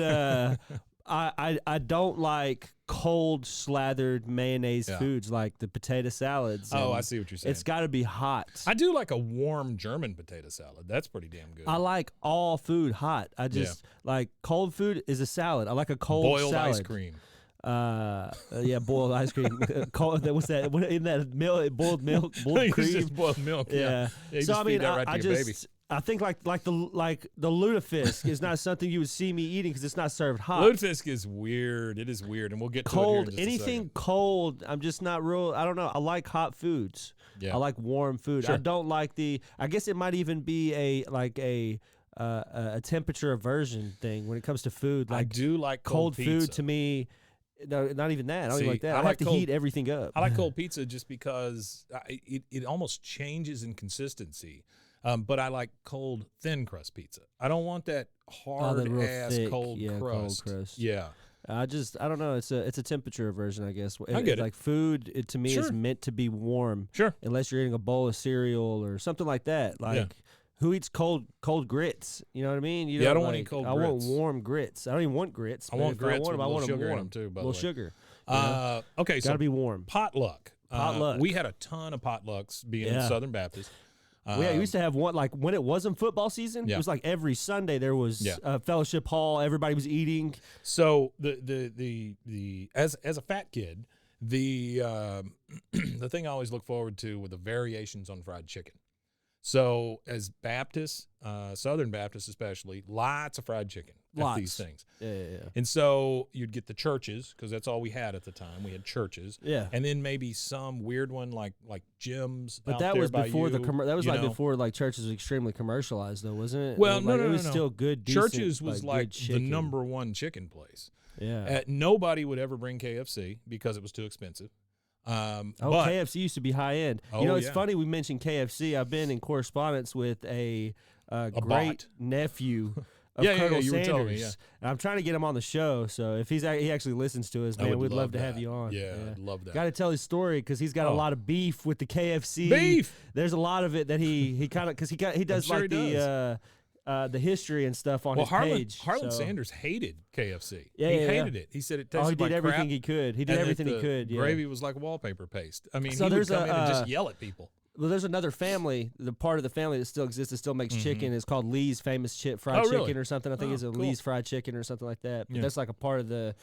Speaker 5: I don't like cold slathered mayonnaise foods like the potato salads.
Speaker 4: oh,
Speaker 5: and
Speaker 4: I see what you're saying.
Speaker 5: It's got to be hot.
Speaker 4: I do like a warm German potato salad. That's pretty damn good.
Speaker 5: I like all food hot. I just like cold food is a salad. I like a cold
Speaker 4: boiled
Speaker 5: salad.
Speaker 4: ice cream.
Speaker 5: Yeah, boiled ice cream. Cold, what's that? What, in that milk? Boiled milk, boiled
Speaker 4: It's
Speaker 5: cream.
Speaker 4: just boiled milk.
Speaker 5: Yeah.
Speaker 4: You
Speaker 5: So
Speaker 4: just
Speaker 5: I mean,
Speaker 4: feed that right
Speaker 5: I
Speaker 4: to your
Speaker 5: just
Speaker 4: baby.
Speaker 5: I think like the lutefisk is not something you would see me eating because it's not served hot.
Speaker 4: Lutefisk is weird. It is weird, and we'll get to it here in
Speaker 5: Cold,
Speaker 4: just a
Speaker 5: anything
Speaker 4: second.
Speaker 5: cold. I'm just not real. I don't know. I like hot foods.
Speaker 4: Yeah.
Speaker 5: I like warm food.
Speaker 4: Sure.
Speaker 5: I don't like I guess it might even be a temperature aversion thing when it comes to food.
Speaker 4: I
Speaker 5: Like
Speaker 4: do like
Speaker 5: cold
Speaker 4: pizza.
Speaker 5: food to me. No, not even that. I don't
Speaker 4: See,
Speaker 5: even like that.
Speaker 4: I
Speaker 5: I,
Speaker 4: like
Speaker 5: have to
Speaker 4: cold-
Speaker 5: heat everything up.
Speaker 4: I like cold pizza just because it almost changes in consistency. But I like cold thin crust pizza. I don't want that hard
Speaker 5: real
Speaker 4: ass
Speaker 5: thick,
Speaker 4: cold crust.
Speaker 5: Cold crust.
Speaker 4: Yeah.
Speaker 5: I don't know. It's a temperature aversion, I guess.
Speaker 4: I get it.
Speaker 5: Like food, to me is
Speaker 4: Sure.
Speaker 5: meant to be warm.
Speaker 4: Sure.
Speaker 5: Unless you're eating a bowl of cereal or something like that. Like who eats cold grits? You know what I mean?
Speaker 4: I don't want to eat cold
Speaker 5: I
Speaker 4: grits.
Speaker 5: want warm grits. I don't even want grits.
Speaker 4: I
Speaker 5: but
Speaker 4: want
Speaker 5: if
Speaker 4: grits
Speaker 5: I want
Speaker 4: with
Speaker 5: them,
Speaker 4: a
Speaker 5: I
Speaker 4: little
Speaker 5: want them
Speaker 4: sugar in
Speaker 5: warm.
Speaker 4: them too, by the
Speaker 5: little
Speaker 4: way.
Speaker 5: sugar.
Speaker 4: Okay,
Speaker 5: Got to be warm.
Speaker 4: potluck.
Speaker 5: Potluck.
Speaker 4: We had a ton of potlucks being in
Speaker 5: Yeah.
Speaker 4: Southern Baptist.
Speaker 5: We used to have one, like when it wasn't football season,
Speaker 4: Yeah.
Speaker 5: it was like every Sunday there was a fellowship hall. Everybody was eating.
Speaker 4: So the as a fat kid, the the thing I always look forward to were the variations on fried chicken. So as Baptists, Southern Baptists especially, lots of fried chicken at these things.
Speaker 5: Yeah.
Speaker 4: And so you'd get the churches, because that's all we had at the time. We had churches.
Speaker 5: Yeah.
Speaker 4: And then maybe some weird one like Jim's.
Speaker 5: But
Speaker 4: out
Speaker 5: that
Speaker 4: there
Speaker 5: was
Speaker 4: by
Speaker 5: before
Speaker 4: you,
Speaker 5: that was
Speaker 4: you
Speaker 5: like
Speaker 4: know.
Speaker 5: before like churches was extremely commercialized though, wasn't it?
Speaker 4: Well,
Speaker 5: Like,
Speaker 4: no,
Speaker 5: it was
Speaker 4: no.
Speaker 5: still good. Decent,
Speaker 4: Churches was like
Speaker 5: good
Speaker 4: the
Speaker 5: chicken.
Speaker 4: number one chicken place.
Speaker 5: Yeah.
Speaker 4: Nobody would ever bring KFC because it was too expensive. But
Speaker 5: KFC used to be high end.
Speaker 4: Oh,
Speaker 5: You know, it's
Speaker 4: yeah.
Speaker 5: funny we mentioned KFC. I've been in correspondence with a great
Speaker 4: bot.
Speaker 5: nephew of
Speaker 4: Yeah,
Speaker 5: Colonel
Speaker 4: you were
Speaker 5: Sanders.
Speaker 4: telling me, yeah.
Speaker 5: And I'm trying to get him on the show. So if he actually listens to us,
Speaker 4: I
Speaker 5: man,
Speaker 4: would
Speaker 5: we'd love to
Speaker 4: that.
Speaker 5: have you on.
Speaker 4: Yeah, I'd love that.
Speaker 5: Got to tell his story because he's got a
Speaker 4: Oh.
Speaker 5: lot of beef with the KFC.
Speaker 4: Beef!
Speaker 5: There's a lot of it that he kind of because he does
Speaker 4: sure
Speaker 5: like
Speaker 4: he
Speaker 5: the history and stuff on his page.
Speaker 4: Harlan
Speaker 5: so.
Speaker 4: Sanders hated KFC.
Speaker 5: Yeah,
Speaker 4: he
Speaker 5: yeah,
Speaker 4: hated it. He said it tasted
Speaker 5: Oh, he did
Speaker 4: like
Speaker 5: everything
Speaker 4: crap,
Speaker 5: he could. He did
Speaker 4: and that
Speaker 5: everything he
Speaker 4: the
Speaker 5: could. Yeah.
Speaker 4: Gravy was like wallpaper paste. I mean,
Speaker 5: So
Speaker 4: he would
Speaker 5: there's
Speaker 4: come in and
Speaker 5: a,
Speaker 4: just yell at people.
Speaker 5: Well, there's another family. The part of the family that still exists that still makes chicken is called Lee's Famous Fried
Speaker 4: Oh,
Speaker 5: Chicken
Speaker 4: really?
Speaker 5: or something. I think
Speaker 4: Oh,
Speaker 5: it's a
Speaker 4: cool.
Speaker 5: Lee's Fried Chicken or something like that. But
Speaker 4: Yeah.
Speaker 5: that's like a part of the.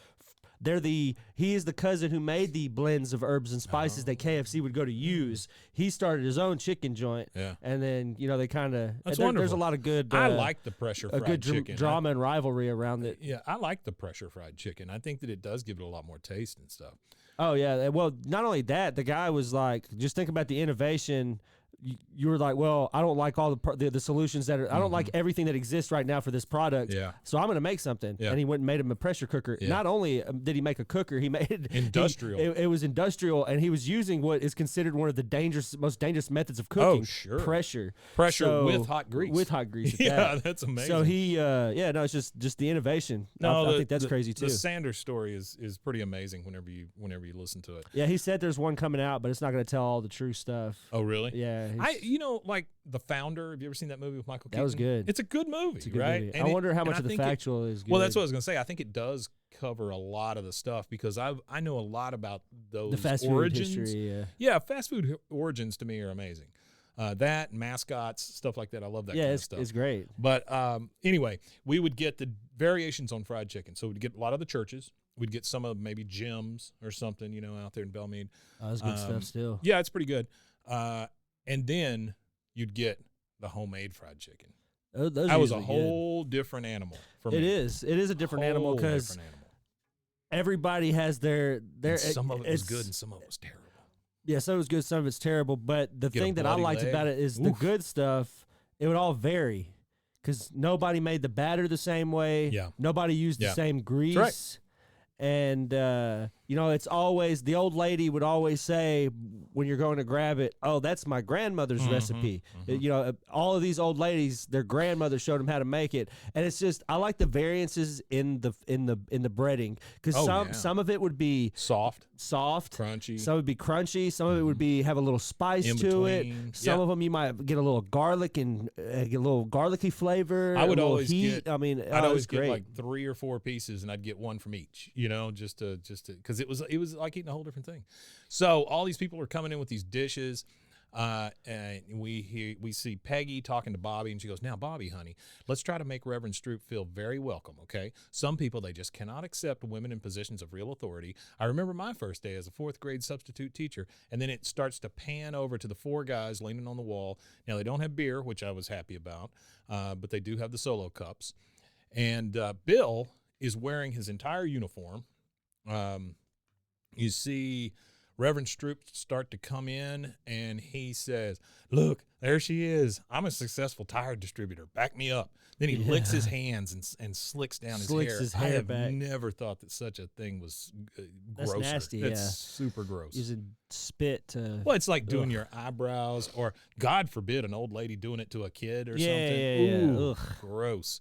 Speaker 5: He is the cousin who made the blends of herbs and spices that KFC would go to use. He started his own chicken joint.
Speaker 4: Yeah.
Speaker 5: And then they kind of.
Speaker 4: That's
Speaker 5: There's
Speaker 4: wonderful.
Speaker 5: a lot of good.
Speaker 4: I like the pressure
Speaker 5: a
Speaker 4: fried
Speaker 5: good
Speaker 4: chicken.
Speaker 5: drama and rivalry around it.
Speaker 4: Yeah, I like the pressure fried chicken. I think that it does give it a lot more taste and stuff.
Speaker 5: Oh yeah. Well, not only that, the guy was like, just think about the innovation. You were like, well, I don't like all the solutions that are. I don't like everything that exists right now for this product.
Speaker 4: Yeah.
Speaker 5: So I'm going to make something.
Speaker 4: Yeah.
Speaker 5: And he went and made him a pressure cooker.
Speaker 4: Yeah.
Speaker 5: Not only did he make a cooker, he made
Speaker 4: Industrial.
Speaker 5: It was industrial, and he was using what is considered one of the most dangerous methods of cooking.
Speaker 4: Oh, sure.
Speaker 5: Pressure.
Speaker 4: Pressure with hot grease.
Speaker 5: With hot grease. At
Speaker 4: Yeah,
Speaker 5: that.
Speaker 4: that's amazing.
Speaker 5: So it's just the innovation. I think that's crazy too.
Speaker 4: The Sanders story is pretty amazing whenever you listen to it.
Speaker 5: Yeah, he said there's one coming out, but it's not going to tell all the true stuff.
Speaker 4: Oh, really?
Speaker 5: Yeah.
Speaker 4: Like The Founder. Have you ever seen that movie with Michael Keaton?
Speaker 5: That was good.
Speaker 4: It's a good movie,
Speaker 5: It's a good
Speaker 4: right?
Speaker 5: movie.
Speaker 4: And
Speaker 5: I wonder how much
Speaker 4: and
Speaker 5: of
Speaker 4: I
Speaker 5: the
Speaker 4: think
Speaker 5: factual is good.
Speaker 4: Well, that's what I was going to say. I think it does cover a lot of the stuff because I know a lot about those
Speaker 5: the fast
Speaker 4: origins.
Speaker 5: food history. Yeah.
Speaker 4: Yeah, fast food origins to me are amazing. That, mascots, stuff like that. I love that kind of stuff.
Speaker 5: It's great.
Speaker 4: But anyway, we would get the variations on fried chicken. So we'd get a lot of the churches. We'd get some of maybe Jim's or something, out there in Belmead.
Speaker 5: That's good stuff still.
Speaker 4: Yeah, it's pretty good. And then you'd get the homemade fried chicken.
Speaker 5: Those
Speaker 4: That was a
Speaker 5: usually
Speaker 4: whole different animal for
Speaker 5: good.
Speaker 4: me.
Speaker 5: It is. It is a different animal
Speaker 4: Whole
Speaker 5: because
Speaker 4: different animal.
Speaker 5: everybody has their.
Speaker 4: And some of it was
Speaker 5: it's-
Speaker 4: good and some of it was terrible.
Speaker 5: Yeah, some of it's good, some of it's terrible. But the
Speaker 4: Get a
Speaker 5: thing that I
Speaker 4: bloody
Speaker 5: liked
Speaker 4: leg.
Speaker 5: about it is the
Speaker 4: Oof.
Speaker 5: good stuff. It would all vary because nobody made the batter the same way.
Speaker 4: Yeah.
Speaker 5: Nobody used the
Speaker 4: Yeah.
Speaker 5: same grease.
Speaker 4: right.
Speaker 5: And it's always the old lady would always say when you're going to grab it, "Oh, that's my grandmother's recipe." All of these old ladies, their grandmother showed them how to make it, and it's just I like the variances in the breading because
Speaker 4: Oh, yeah.
Speaker 5: some of it would be
Speaker 4: Soft,
Speaker 5: soft,
Speaker 4: crunchy.
Speaker 5: some would be crunchy, some of it would be have a little spice
Speaker 4: In
Speaker 5: to it.
Speaker 4: between.
Speaker 5: Some
Speaker 4: Yeah.
Speaker 5: of them you might get a little garlic and get a little garlicky flavor.
Speaker 4: I would
Speaker 5: a little
Speaker 4: always
Speaker 5: heat.
Speaker 4: get.
Speaker 5: I mean,
Speaker 4: I'd
Speaker 5: it
Speaker 4: always
Speaker 5: was
Speaker 4: get
Speaker 5: great.
Speaker 4: like 3 or 4 pieces, and I'd get one from each. Just to because it was like eating a whole different thing. So all these people are coming in with these dishes. And we see Peggy talking to Bobby, and she goes, "Now, Bobby, honey, let's try to make Reverend Stroop feel very welcome, okay? Some people, they just cannot accept women in positions of real authority. I remember my first day as a 4th grade substitute teacher, and then it starts to pan over to the 4 guys leaning on the wall. Now, they don't have beer, which I was happy about, but they do have the solo cups. And Bill is wearing his entire uniform. You see Reverend Stroop start to come in, and he says, "Look, there she is. I'm a successful tire distributor. Back me up." Then he licks his hands and slicks down his hair. I have
Speaker 5: back.
Speaker 4: never thought that such a thing was
Speaker 5: That's
Speaker 4: grosser.
Speaker 5: nasty,
Speaker 4: That's
Speaker 5: yeah.
Speaker 4: super gross.
Speaker 5: Using spit to.
Speaker 4: Well, it's like doing your eyebrows, or God forbid, an old lady doing it to a kid or
Speaker 5: Yeah,
Speaker 4: something.
Speaker 5: yeah, yeah.
Speaker 4: Ooh,
Speaker 5: Ugh.
Speaker 4: gross.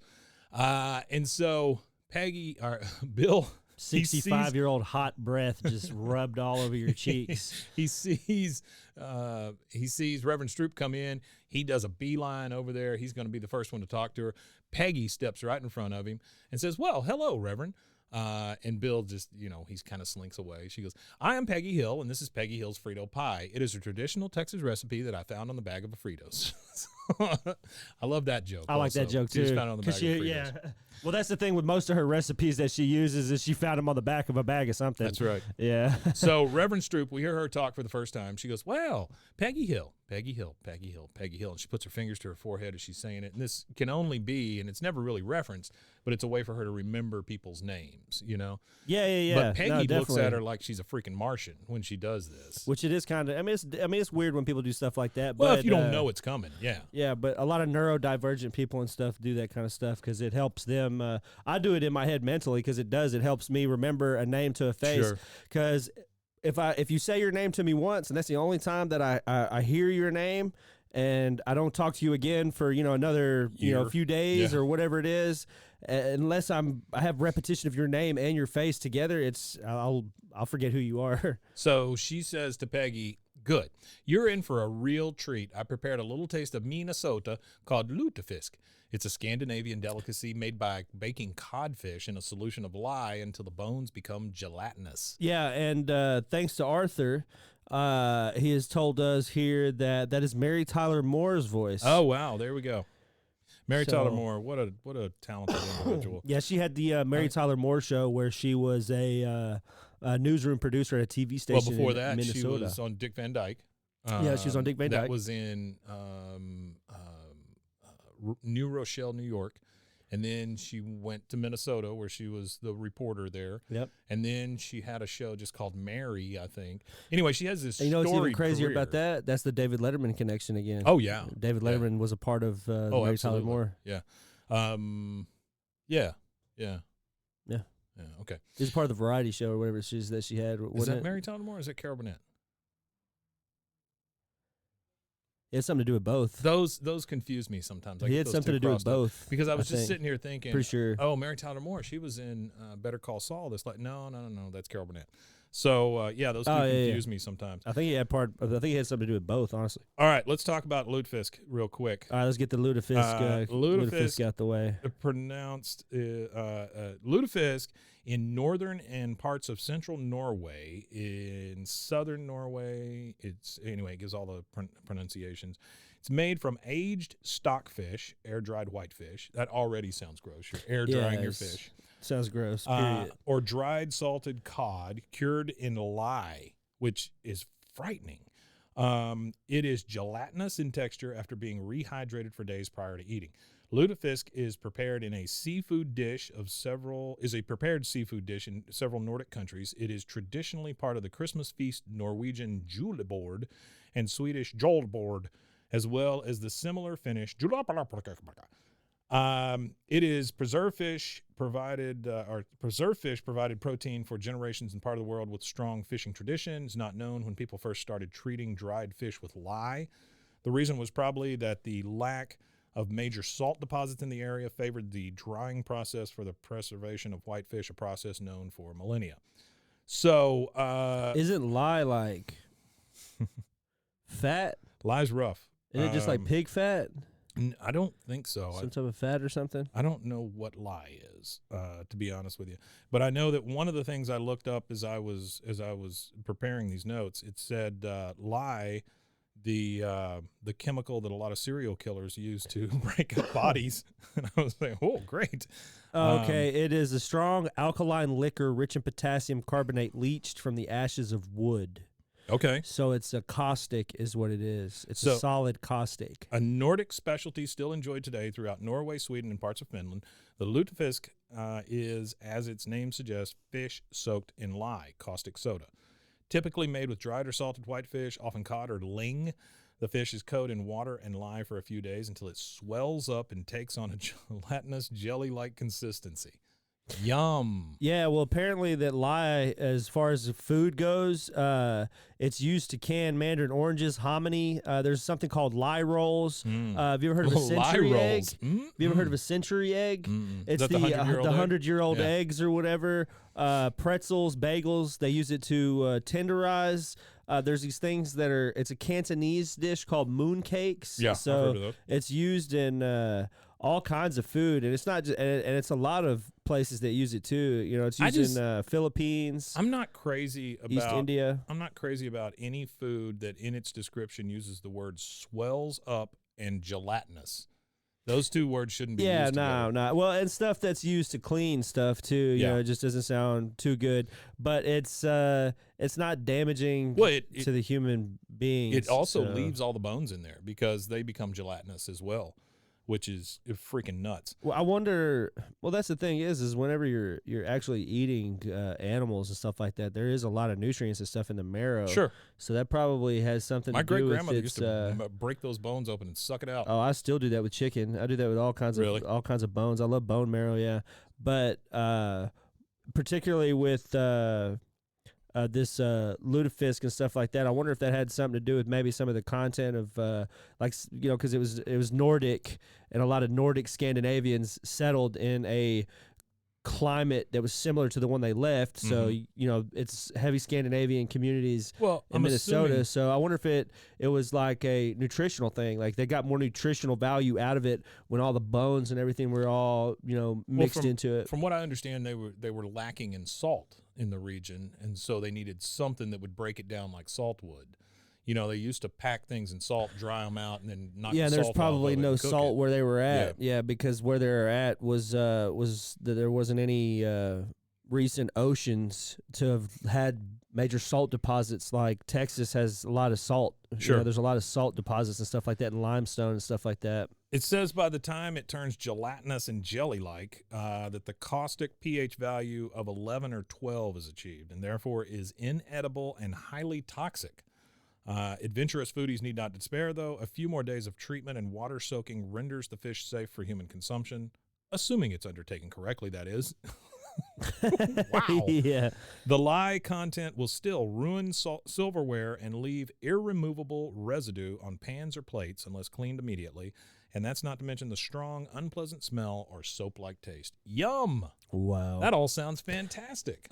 Speaker 4: And so Bill, he sees-
Speaker 5: 65-year-old hot breath just rubbed all over your cheeks.
Speaker 4: he sees Reverend Stroop come in. He does a beeline over there. He's going to be the first one to talk to her. Peggy steps right in front of him and says, "Well, hello, Reverend. And Bill just, he's kind of slinks away. She goes, I am Peggy Hill, and this is Peggy Hill's Frito Pie. It is a traditional Texas recipe that I found on the bag of a Fritos. I love that joke.
Speaker 5: I like that joke, too.
Speaker 4: She found it on the bag of Fritos.
Speaker 5: Yeah. Well, that's the thing with most of her recipes that she uses is she found them on the back of a bag of something.
Speaker 4: That's right.
Speaker 5: Yeah.
Speaker 4: So Reverend Stroop, we hear her talk for the first time. She goes, well, Peggy Hill, Peggy Hill, Peggy Hill, Peggy Hill. And she puts her fingers to her forehead as she's saying it. And this can only be, and it's never really referenced, but it's a way for her to remember people's names,
Speaker 5: Yeah.
Speaker 4: But Peggy looks
Speaker 5: definitely.
Speaker 4: at her like she's a freaking Martian when she does this.
Speaker 5: Which it is kind of. It's weird when people do stuff like that.
Speaker 4: Well,
Speaker 5: but,
Speaker 4: if you don't know it's coming, yeah.
Speaker 5: Yeah, but a lot of neurodivergent people and stuff do that kind of stuff because it helps them. I do it in my head mentally because it does. It helps me remember a name to a face. Because if you say your name to me once and that's the only time that I hear your name and I don't talk to you again for another few days or whatever it is, unless I have repetition of your name and your face together, I'll forget who you are.
Speaker 4: So she says to Peggy, good. You're in for a real treat. I prepared a little taste of Minnesota called Lutefisk. It's a Scandinavian delicacy made by baking codfish in a solution of lye until the bones become gelatinous.
Speaker 5: Yeah, and thanks to Arthur, he has told us here that is Mary Tyler Moore's voice.
Speaker 4: Oh, wow. There we go. Mary Tyler Moore, what a talented individual.
Speaker 5: Yeah, she had the Mary Tyler Moore show where she was a newsroom producer at a TV station.
Speaker 4: Well, before that,
Speaker 5: Minnesota.
Speaker 4: she was on Dick Van Dyke.
Speaker 5: Yeah, she was on Dick Van Dyke.
Speaker 4: That was in New Rochelle, New York. And then she went to Minnesota where she was the reporter there.
Speaker 5: Yep.
Speaker 4: And then she had a show just called Mary, I think. Anyway, she has this
Speaker 5: And you know what's even crazier
Speaker 4: career.
Speaker 5: about that? That's the David Letterman connection again.
Speaker 4: Oh, yeah.
Speaker 5: David Letterman was a part of Mary Tyler Moore.
Speaker 4: Yeah. Yeah. Okay.
Speaker 5: He was part of the variety show or whatever that she had.
Speaker 4: Is that Mary Tyler Moore or is that Carol Burnett?
Speaker 5: It had something to do with both.
Speaker 4: Those confuse me sometimes.
Speaker 5: He had something to do with both.
Speaker 4: Because I was just sitting here thinking,
Speaker 5: pretty sure.
Speaker 4: Oh, Mary Tyler Moore, she was in Better Call Saul. No, that's Carol Burnett. So those confuse me sometimes.
Speaker 5: I think he had something to do with both, honestly.
Speaker 4: All right, let's talk about Lutefisk real quick.
Speaker 5: All right, let's get the Lutefisk out the way.
Speaker 4: Pronounced Lutefisk in northern and parts of central Norway. In southern Norway, it gives all the pronunciations. It's made from aged stockfish, air-dried whitefish. That already sounds gross. You're air-drying your fish.
Speaker 5: Sounds gross, period.
Speaker 4: Or dried salted cod cured in lye, which is frightening. It is gelatinous in texture after being rehydrated for days prior to eating. Lutefisk is prepared in a prepared seafood dish in several Nordic countries. It is traditionally part of the Christmas feast Norwegian julebord and Swedish jolbord, as well as the similar Finnish it is preserved fish provided protein for generations in part of the world with strong fishing traditions. Not known when people first started treating dried fish with lye. The reason was probably that the lack of major salt deposits in the area favored the drying process for the preservation of whitefish, a process known for millennia. So,
Speaker 5: isn't lye like fat?
Speaker 4: Lie's rough.
Speaker 5: Isn't it just like pig fat?
Speaker 4: I don't think so.
Speaker 5: Some type of fat or something?
Speaker 4: I don't know what lye is, to be honest with you. But I know that one of the things I looked up as I was preparing these notes, it said lye, the chemical that a lot of serial killers use to break up bodies. And I was like, oh, great.
Speaker 5: Okay, it is a strong alkaline liquor rich in potassium carbonate leached from the ashes of wood.
Speaker 4: Okay.
Speaker 5: So it's a caustic is what it is. It's a solid caustic.
Speaker 4: A Nordic specialty still enjoyed today throughout Norway, Sweden, and parts of Finland. The lutefisk is, as its name suggests, fish soaked in lye, caustic soda. Typically made with dried or salted whitefish, often cod or ling. The fish is coated in water and lye for a few days until it swells up and takes on a gelatinous jelly-like consistency. Yum.
Speaker 5: Yeah, well, apparently that lye, as far as the food goes, it's used to can mandarin oranges, hominy. There's something called lye rolls. Have you ever heard of a century egg? Have you ever heard of a century egg? It's the 100-year-old eggs or whatever. Pretzels, bagels, they use it to tenderize. There's these things that it's a Cantonese dish called mooncakes.
Speaker 4: Yeah,
Speaker 5: so
Speaker 4: I've heard of those.
Speaker 5: It's used in all kinds of food, and it's not just, and it's a lot of places that use it too. You know, it's
Speaker 4: I
Speaker 5: used in Philippines,
Speaker 4: I'm not crazy about
Speaker 5: East India.
Speaker 4: I'm not crazy about any food that in its description uses the word swells up and gelatinous. Those two words shouldn't be used together.
Speaker 5: No. Well, and stuff that's used to clean stuff too. You
Speaker 4: Yeah.
Speaker 5: know, it just doesn't sound too good. But it's not damaging
Speaker 4: Well,
Speaker 5: to the human beings.
Speaker 4: It also
Speaker 5: so.
Speaker 4: leaves all the bones in there because they become gelatinous as well, which is freaking nuts.
Speaker 5: Well, I wonder. Well, that's the thing is whenever you're actually eating animals and stuff like that, there is a lot of nutrients and stuff in the marrow.
Speaker 4: Sure.
Speaker 5: So that probably has something
Speaker 4: My
Speaker 5: to do
Speaker 4: great
Speaker 5: with
Speaker 4: grandmother
Speaker 5: its,
Speaker 4: used to break those bones open and suck it out.
Speaker 5: Oh, I still do that with chicken. I do that with all kinds
Speaker 4: Really?
Speaker 5: of bones. I love bone marrow, yeah. But particularly with this lutefisk and stuff like that, I wonder if that had something to do with maybe some of the content of because it was Nordic, and a lot of Nordic Scandinavians settled in a climate that was similar to the one they left. So it's heavy Scandinavian communities
Speaker 4: Well,
Speaker 5: in
Speaker 4: I'm
Speaker 5: Minnesota.
Speaker 4: assuming-
Speaker 5: So I wonder if it was like a nutritional thing. Like they got more nutritional value out of it when all the bones and everything were all mixed into it.
Speaker 4: From what I understand, they were lacking in salt in the region, and so they needed something that would break it down like salt would. You know, they used to pack things in salt, dry them out, and then knock the
Speaker 5: Yeah,
Speaker 4: salt
Speaker 5: there's
Speaker 4: off
Speaker 5: probably
Speaker 4: of it
Speaker 5: no
Speaker 4: and cook
Speaker 5: salt
Speaker 4: it.
Speaker 5: where they were at. Yeah, because where they were at was that there wasn't any recent oceans to have had major salt deposits. Like Texas has a lot of salt.
Speaker 4: Sure.
Speaker 5: There's a lot of salt deposits and stuff like that, and limestone and stuff like that.
Speaker 4: It says by the time it turns gelatinous and jelly-like, that the caustic pH value of 11 or 12 is achieved, and therefore is inedible and highly toxic. Adventurous foodies need not despair, though. A few more days of treatment and water soaking renders the fish safe for human consumption, assuming it's undertaken correctly, that is. Wow.
Speaker 5: Yeah.
Speaker 4: The lye content will still ruin silverware and leave irremovable residue on pans or plates unless cleaned immediately. And that's not to mention the strong, unpleasant smell or soap-like taste. Yum!
Speaker 5: Wow.
Speaker 4: That all sounds fantastic.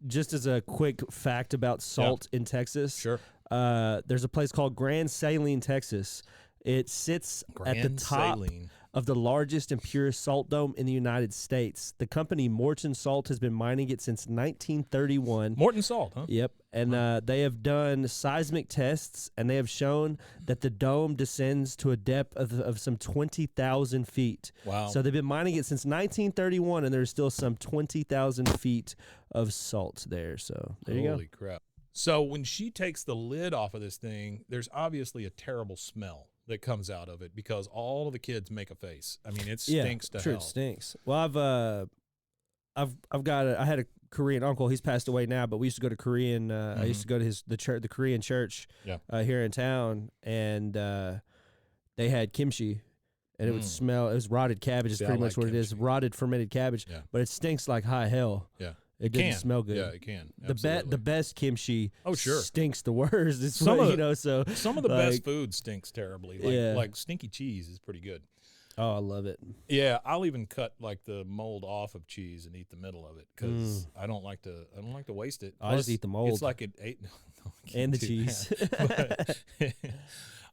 Speaker 5: Just as a quick fact about salt in Texas.
Speaker 4: Sure.
Speaker 5: There's a place called Grand Saline, Texas. It sits at the
Speaker 4: Grand
Speaker 5: top
Speaker 4: Saline.
Speaker 5: of the largest and purest salt dome in the United States. The company Morton Salt has been mining it since 1931.
Speaker 4: Morton Salt, huh?
Speaker 5: Yep, and they have done seismic tests, and they have shown that the dome descends to a depth of some 20,000 feet.
Speaker 4: Wow.
Speaker 5: So they've been mining it since 1931, and there's still some 20,000 feet of salt there. So there you go.
Speaker 4: Holy crap. So when she takes the lid off of this thing, there's obviously a terrible smell that comes out of it because all of the kids make a face. I mean, it stinks to
Speaker 5: sure
Speaker 4: hell.
Speaker 5: It stinks. Well, I had a Korean uncle. He's passed away now, but we used to go to Korean. I used to go to the Korean church here in town, and they had kimchi, and it would smell. It was rotted cabbage. Is
Speaker 4: See, I
Speaker 5: pretty much
Speaker 4: like
Speaker 5: what it is.
Speaker 4: kimchi.
Speaker 5: Rotted fermented cabbage.
Speaker 4: Yeah.
Speaker 5: But it stinks like high hell.
Speaker 4: Yeah.
Speaker 5: It doesn't
Speaker 4: Can.
Speaker 5: smell good.
Speaker 4: Yeah, it can.
Speaker 5: The
Speaker 4: Absolutely.
Speaker 5: best kimchi.
Speaker 4: Oh, sure.
Speaker 5: Stinks the worst. It's
Speaker 4: Some
Speaker 5: what,
Speaker 4: of the-
Speaker 5: so
Speaker 4: Some of the
Speaker 5: like,
Speaker 4: best food stinks terribly. Like stinky cheese is pretty good.
Speaker 5: Oh, I love it.
Speaker 4: Yeah, I'll even cut like the mold off of cheese and eat the middle of it because I don't like to waste it.
Speaker 5: I just
Speaker 4: Plus,
Speaker 5: eat the mold.
Speaker 4: It's like it ate no, I can't
Speaker 5: And the
Speaker 4: do
Speaker 5: cheese.
Speaker 4: that. But-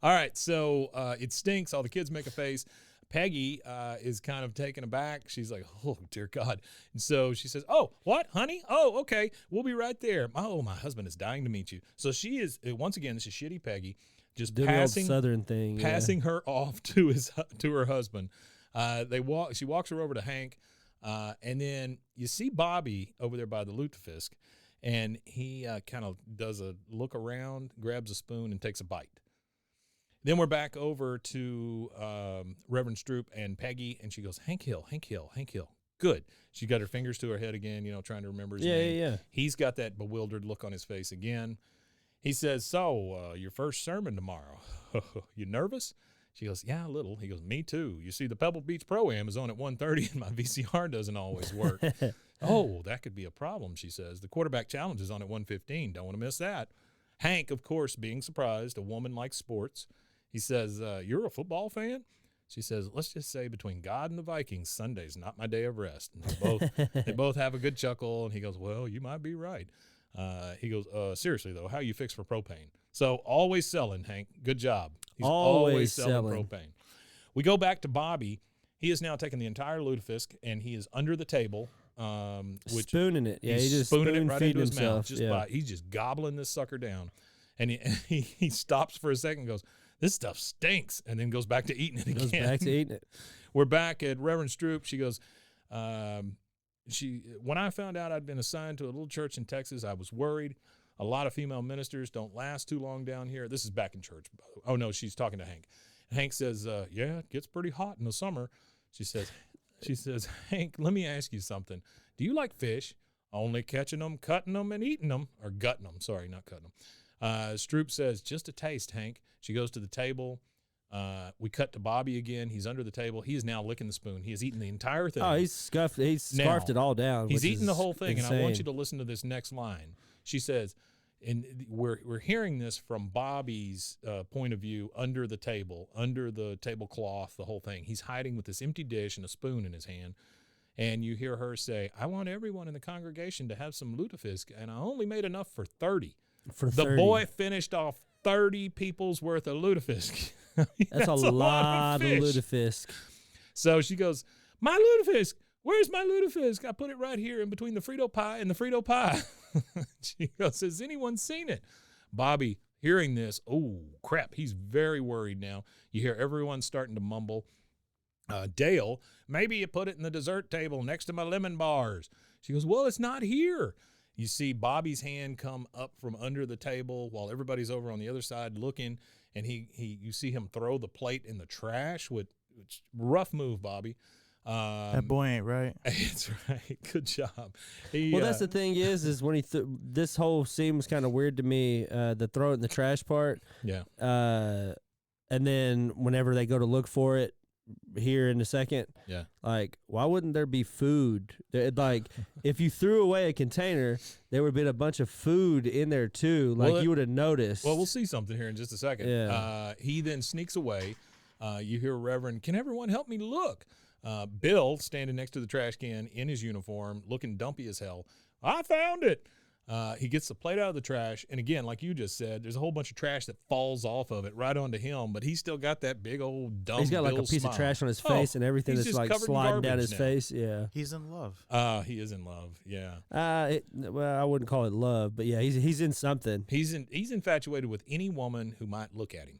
Speaker 4: all right, so it stinks. All the kids make a face. Peggy is kind of taken aback. She's like, oh, dear God. And so she says, oh, what, honey? Oh, okay. We'll be right there. Oh, my husband is dying to meet you. So she is, once again, this is shitty Peggy, just
Speaker 5: Do the old
Speaker 4: passing
Speaker 5: Southern thing.
Speaker 4: passing her off to her husband. She walks her over to Hank, and then you see Bobby over there by the Lutefisk, and he kind of does a look around, grabs a spoon, and takes a bite. Then we're back over to Reverend Stroop and Peggy, and she goes, Hank Hill, Hank Hill, Hank Hill. Good. She got her fingers to her head again, trying to remember his name.
Speaker 5: Yeah.
Speaker 4: He's got that bewildered look on his face again. He says, so, your first sermon tomorrow. You nervous? She goes, yeah, a little. He goes, me too. You see, the Pebble Beach Pro-Am is on at 1:30, and my VCR doesn't always work. Oh, that could be a problem, she says. The quarterback challenge is on at 1:15. Don't want to miss that. Hank, of course, being surprised, a woman likes sports. He says, you're a football fan? She says, let's just say between God and the Vikings, Sunday's not my day of rest. And they both have a good chuckle, and he goes, well, you might be right. He goes, seriously, though, how you fix for propane? So always selling, Hank. Good job. He's always selling propane. We go back to Bobby. He has now taken the entire lutefisk, and he is under the table, which
Speaker 5: spooning it. Yeah,
Speaker 4: he's
Speaker 5: he just
Speaker 4: spooning it right into his
Speaker 5: himself.
Speaker 4: mouth. He's just gobbling this sucker down, and he stops for a second, and goes, "This stuff stinks," and then goes back to eating it again.
Speaker 5: Goes back to eating it.
Speaker 4: We're back at Reverend Stroop. She goes, when I found out I'd been assigned to a little church in Texas, I was worried. A lot of female ministers don't last too long down here. This is back in church. Oh, no, she's talking to Hank. And Hank says, yeah, it gets pretty hot in the summer. She says, Hank, let me ask you something. Do you like fish? Only catching them, cutting them, and eating them, or gutting them. Sorry, not cutting them. Stroop says, just a taste, Hank. She goes to the table. We cut to Bobby again. He's under the table. He is now licking the spoon. He has eaten the entire thing.
Speaker 5: Oh, he's scarfed it all down.
Speaker 4: He's eaten the whole thing,
Speaker 5: insane.
Speaker 4: and I want you to listen to this next line. She says, and we're hearing this from Bobby's point of view, under the tablecloth, the whole thing. He's hiding with this empty dish and a spoon in his hand, and you hear her say, I want everyone in the congregation to have some lutefisk, and I only made enough for 30. The boy finished off 30 people's worth of lutefisk.
Speaker 5: That's a lot of lutefisk.
Speaker 4: So she goes, my lutefisk, where's my lutefisk? I put it right here in between the Frito pie and the Frito pie. She goes, has anyone seen it? Bobby, hearing this, oh, crap, he's very worried now. You hear everyone starting to mumble. Dale, maybe you put it in the dessert table next to my lemon bars. She goes, well, it's not here. You see Bobby's hand come up from under the table while everybody's over on the other side looking, and you see him throw the plate in the trash. Which rough move, Bobby.
Speaker 6: That boy ain't right.
Speaker 4: That's right. Good job.
Speaker 5: That's the thing is when this whole scene was kind of weird to me. The throw it in the trash part.
Speaker 4: Yeah.
Speaker 5: And then whenever they go to look for it here in a second,
Speaker 4: yeah,
Speaker 5: like why wouldn't there be food? Like if you threw away a container, there would have been a bunch of food in there too. Like you would have noticed.
Speaker 4: Well, we'll see something here in just a second.
Speaker 5: Yeah.
Speaker 4: He then sneaks away. You hear Reverend, can everyone help me look? Bill, standing next to the trash can in his uniform, looking dumpy as hell. I found it. He gets the plate out of the trash, and again, like you just said, there's a whole bunch of trash that falls off of it right onto him, but he's still got that big old dumb
Speaker 5: He's got like
Speaker 4: Bill
Speaker 5: a piece
Speaker 4: smile.
Speaker 5: of trash on his face and everything
Speaker 4: he's
Speaker 5: that's
Speaker 4: just
Speaker 5: like
Speaker 4: covered in
Speaker 5: sliding down
Speaker 4: garbage
Speaker 5: his
Speaker 4: now.
Speaker 5: face. Yeah.
Speaker 6: He's in love.
Speaker 4: He is in love. Yeah.
Speaker 5: Well, I wouldn't call it love, but yeah, he's in something.
Speaker 4: He's infatuated with any woman who might look at him.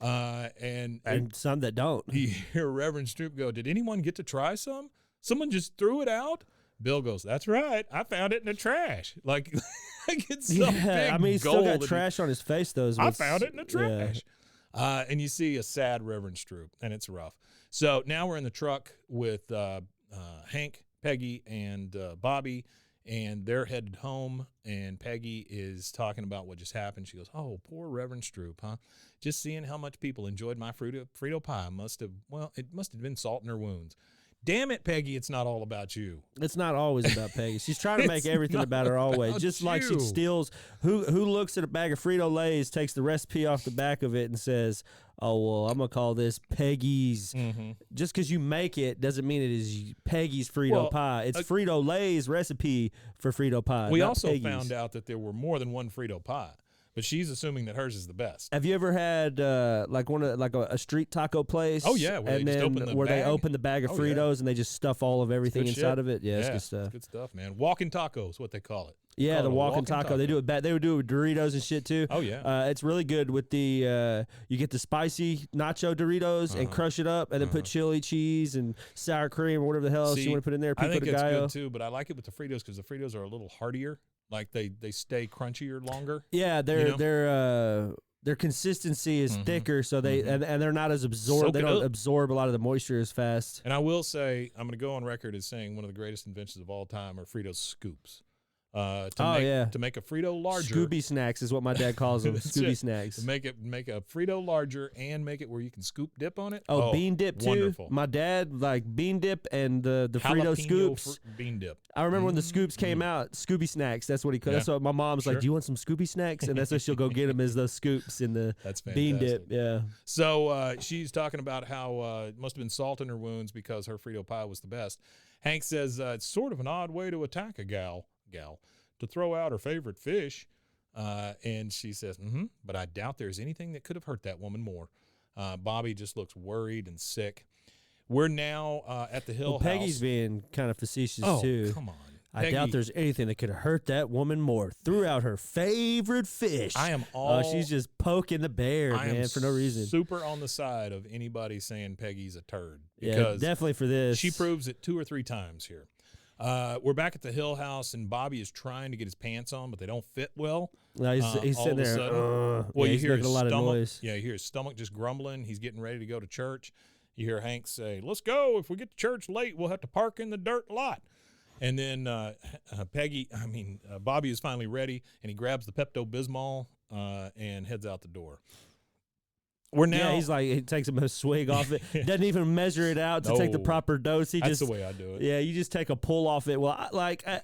Speaker 4: And
Speaker 5: some that don't.
Speaker 4: You hear Reverend Stroop go, did anyone get to try some? Someone just threw it out? Bill goes, that's right. I found it in the trash. Like it's some big
Speaker 5: I mean, he's still
Speaker 4: goal
Speaker 5: got
Speaker 4: that
Speaker 5: trash on his face, though.
Speaker 4: I found it in the trash. Yeah. And you see a sad Reverend Stroop, and it's rough. So now we're in the truck with Hank, Peggy, and Bobby, and they're headed home, and Peggy is talking about what just happened. She goes, oh, poor Reverend Stroop, huh? Just seeing how much people enjoyed my Frito pie it must have been salt in her wounds. Damn it, Peggy, it's not all about you.
Speaker 5: It's not always about Peggy. She's trying to make everything about her always. Just like she steals, who looks at a bag of Frito-Lays, takes the recipe off the back of it and says, oh, well, I'm going to call this Peggy's. Mm-hmm. Just because you make it doesn't mean it is Peggy's Frito pie. It's Frito-Lay's recipe for Frito pie.
Speaker 4: We also
Speaker 5: Peggy's.
Speaker 4: found out that there were more than one Frito pie. But she's assuming that hers is the best.
Speaker 5: Have you ever had a street taco place?
Speaker 4: Oh yeah, where they
Speaker 5: open the bag of Fritos and they just stuff all it's inside
Speaker 4: shit.
Speaker 5: of it? Yeah, it's good stuff.
Speaker 4: It's good stuff, man. Walking tacos, what they call it.
Speaker 5: Yeah, the walking taco. They do it. They would do it with Doritos and shit too.
Speaker 4: Oh yeah,
Speaker 5: it's really good with the. You get the spicy nacho Doritos and crush it up, and then put chili cheese and sour cream or whatever the hell else you want to put in there.
Speaker 4: I think it's good too, but I like it with the Fritos because the Fritos are a little heartier. Like they stay crunchier longer.
Speaker 5: Yeah, their consistency is thicker, so they and they're not as absorbed. They don't absorb a lot of the moisture as fast.
Speaker 4: And I will say, I'm going to go on record as saying one of the greatest inventions of all time are Fritos scoops. To make a Frito larger.
Speaker 5: Scooby snacks is what my dad calls them. Scooby snacks.
Speaker 4: To make a Frito larger and make it where you can scoop dip on it.
Speaker 5: Oh, bean dip too.
Speaker 4: Wonderful.
Speaker 5: My dad like bean dip and the Frito scoops.
Speaker 4: Bean dip.
Speaker 5: I remember when the scoops came out, Scooby snacks. That's what he called. Yeah. That's what my mom's like. Do you want some Scooby snacks? And that's what she'll go get them as those scoops in the bean dip. Yeah.
Speaker 4: So she's talking about how it must have been salt in her wounds because her Frito pie was the best. Hank says it's sort of an odd way to attack a gal to throw out her favorite fish. And she says, but I doubt there's anything that could have hurt that woman more. Bobby just looks worried and sick. We're now at the Hill
Speaker 5: Well, Peggy's
Speaker 4: House.
Speaker 5: being kind of facetious
Speaker 4: Oh,
Speaker 5: too.
Speaker 4: come on.
Speaker 5: I
Speaker 4: Peggy,
Speaker 5: doubt there's anything that could hurt that woman more. Threw out her favorite fish.
Speaker 4: I am all.
Speaker 5: She's just poking the bear,
Speaker 4: I am
Speaker 5: man, for no reason.
Speaker 4: super on the side of anybody saying Peggy's a turd.
Speaker 5: Yeah,
Speaker 4: Because
Speaker 5: definitely for this.
Speaker 4: she proves it 2 or 3 times here. We're back at the Hill House, and Bobby is trying to get his pants on, but they don't fit well.
Speaker 5: No, he's
Speaker 4: all
Speaker 5: sitting
Speaker 4: of a
Speaker 5: there.
Speaker 4: sudden.
Speaker 5: Well,
Speaker 4: Well, you
Speaker 5: he's
Speaker 4: hear
Speaker 5: making
Speaker 4: his
Speaker 5: a lot
Speaker 4: stomach.
Speaker 5: of noise.
Speaker 4: Yeah, you hear his stomach just grumbling. He's getting ready to go to church. You hear Hank say, "Let's go. If we get to church late, we'll have to park in the dirt lot." And then Bobby is finally ready, and he grabs the Pepto-Bismol and heads out the door. We're now.
Speaker 5: Yeah, he's like, he takes a swig off it. Doesn't even measure it out to take the
Speaker 4: No.
Speaker 5: proper dose. He
Speaker 4: That's
Speaker 5: just
Speaker 4: the way I do it.
Speaker 5: Yeah, you just take a pull off it. Well,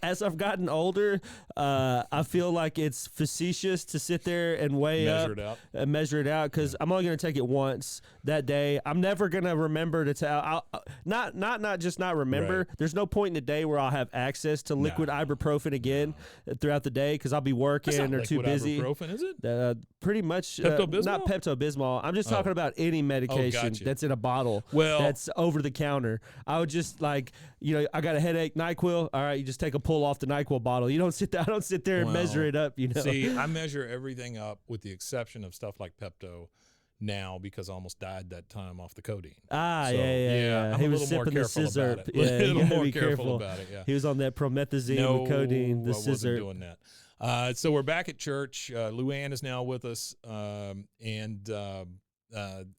Speaker 5: as I've gotten older, I feel like it's facetious to sit there and weigh
Speaker 4: Measure
Speaker 5: up
Speaker 4: it out.
Speaker 5: and measure it out because I'm only going to take it once that day. I'm never going to remember to tell. Not just not remember.
Speaker 4: Right.
Speaker 5: There's no point in the day where I'll have access to liquid ibuprofen again throughout the day because I'll be working
Speaker 4: That's not
Speaker 5: or too
Speaker 4: liquid
Speaker 5: busy.
Speaker 4: ibuprofen, is it?
Speaker 5: Pretty much
Speaker 4: Pepto-Bismol?
Speaker 5: not Pepto-Bismol. I'm just talking about any medication
Speaker 4: gotcha.
Speaker 5: that's in a bottle
Speaker 4: Well-
Speaker 5: that's over the counter. I would just I got a headache, NyQuil. All right, you just take a pull off the NyQuil bottle. You don't sit there. I don't sit there and measure
Speaker 4: Well,
Speaker 5: it up.
Speaker 4: See, I measure everything up with the exception of stuff like Pepto now because I almost died that time off the codeine.
Speaker 5: Ah,
Speaker 4: So,
Speaker 5: yeah.
Speaker 4: I'm
Speaker 5: He
Speaker 4: a
Speaker 5: was
Speaker 4: little more
Speaker 5: sipping the
Speaker 4: careful
Speaker 5: scissor.
Speaker 4: about it.
Speaker 5: Yeah,
Speaker 4: A
Speaker 5: you
Speaker 4: little
Speaker 5: gotta
Speaker 4: more
Speaker 5: be
Speaker 4: careful about it, yeah.
Speaker 5: He was on that promethazine
Speaker 4: No,
Speaker 5: with codeine, the
Speaker 4: I
Speaker 5: scissor.
Speaker 4: wasn't doing that. So we're back at church. Luann is now with us, and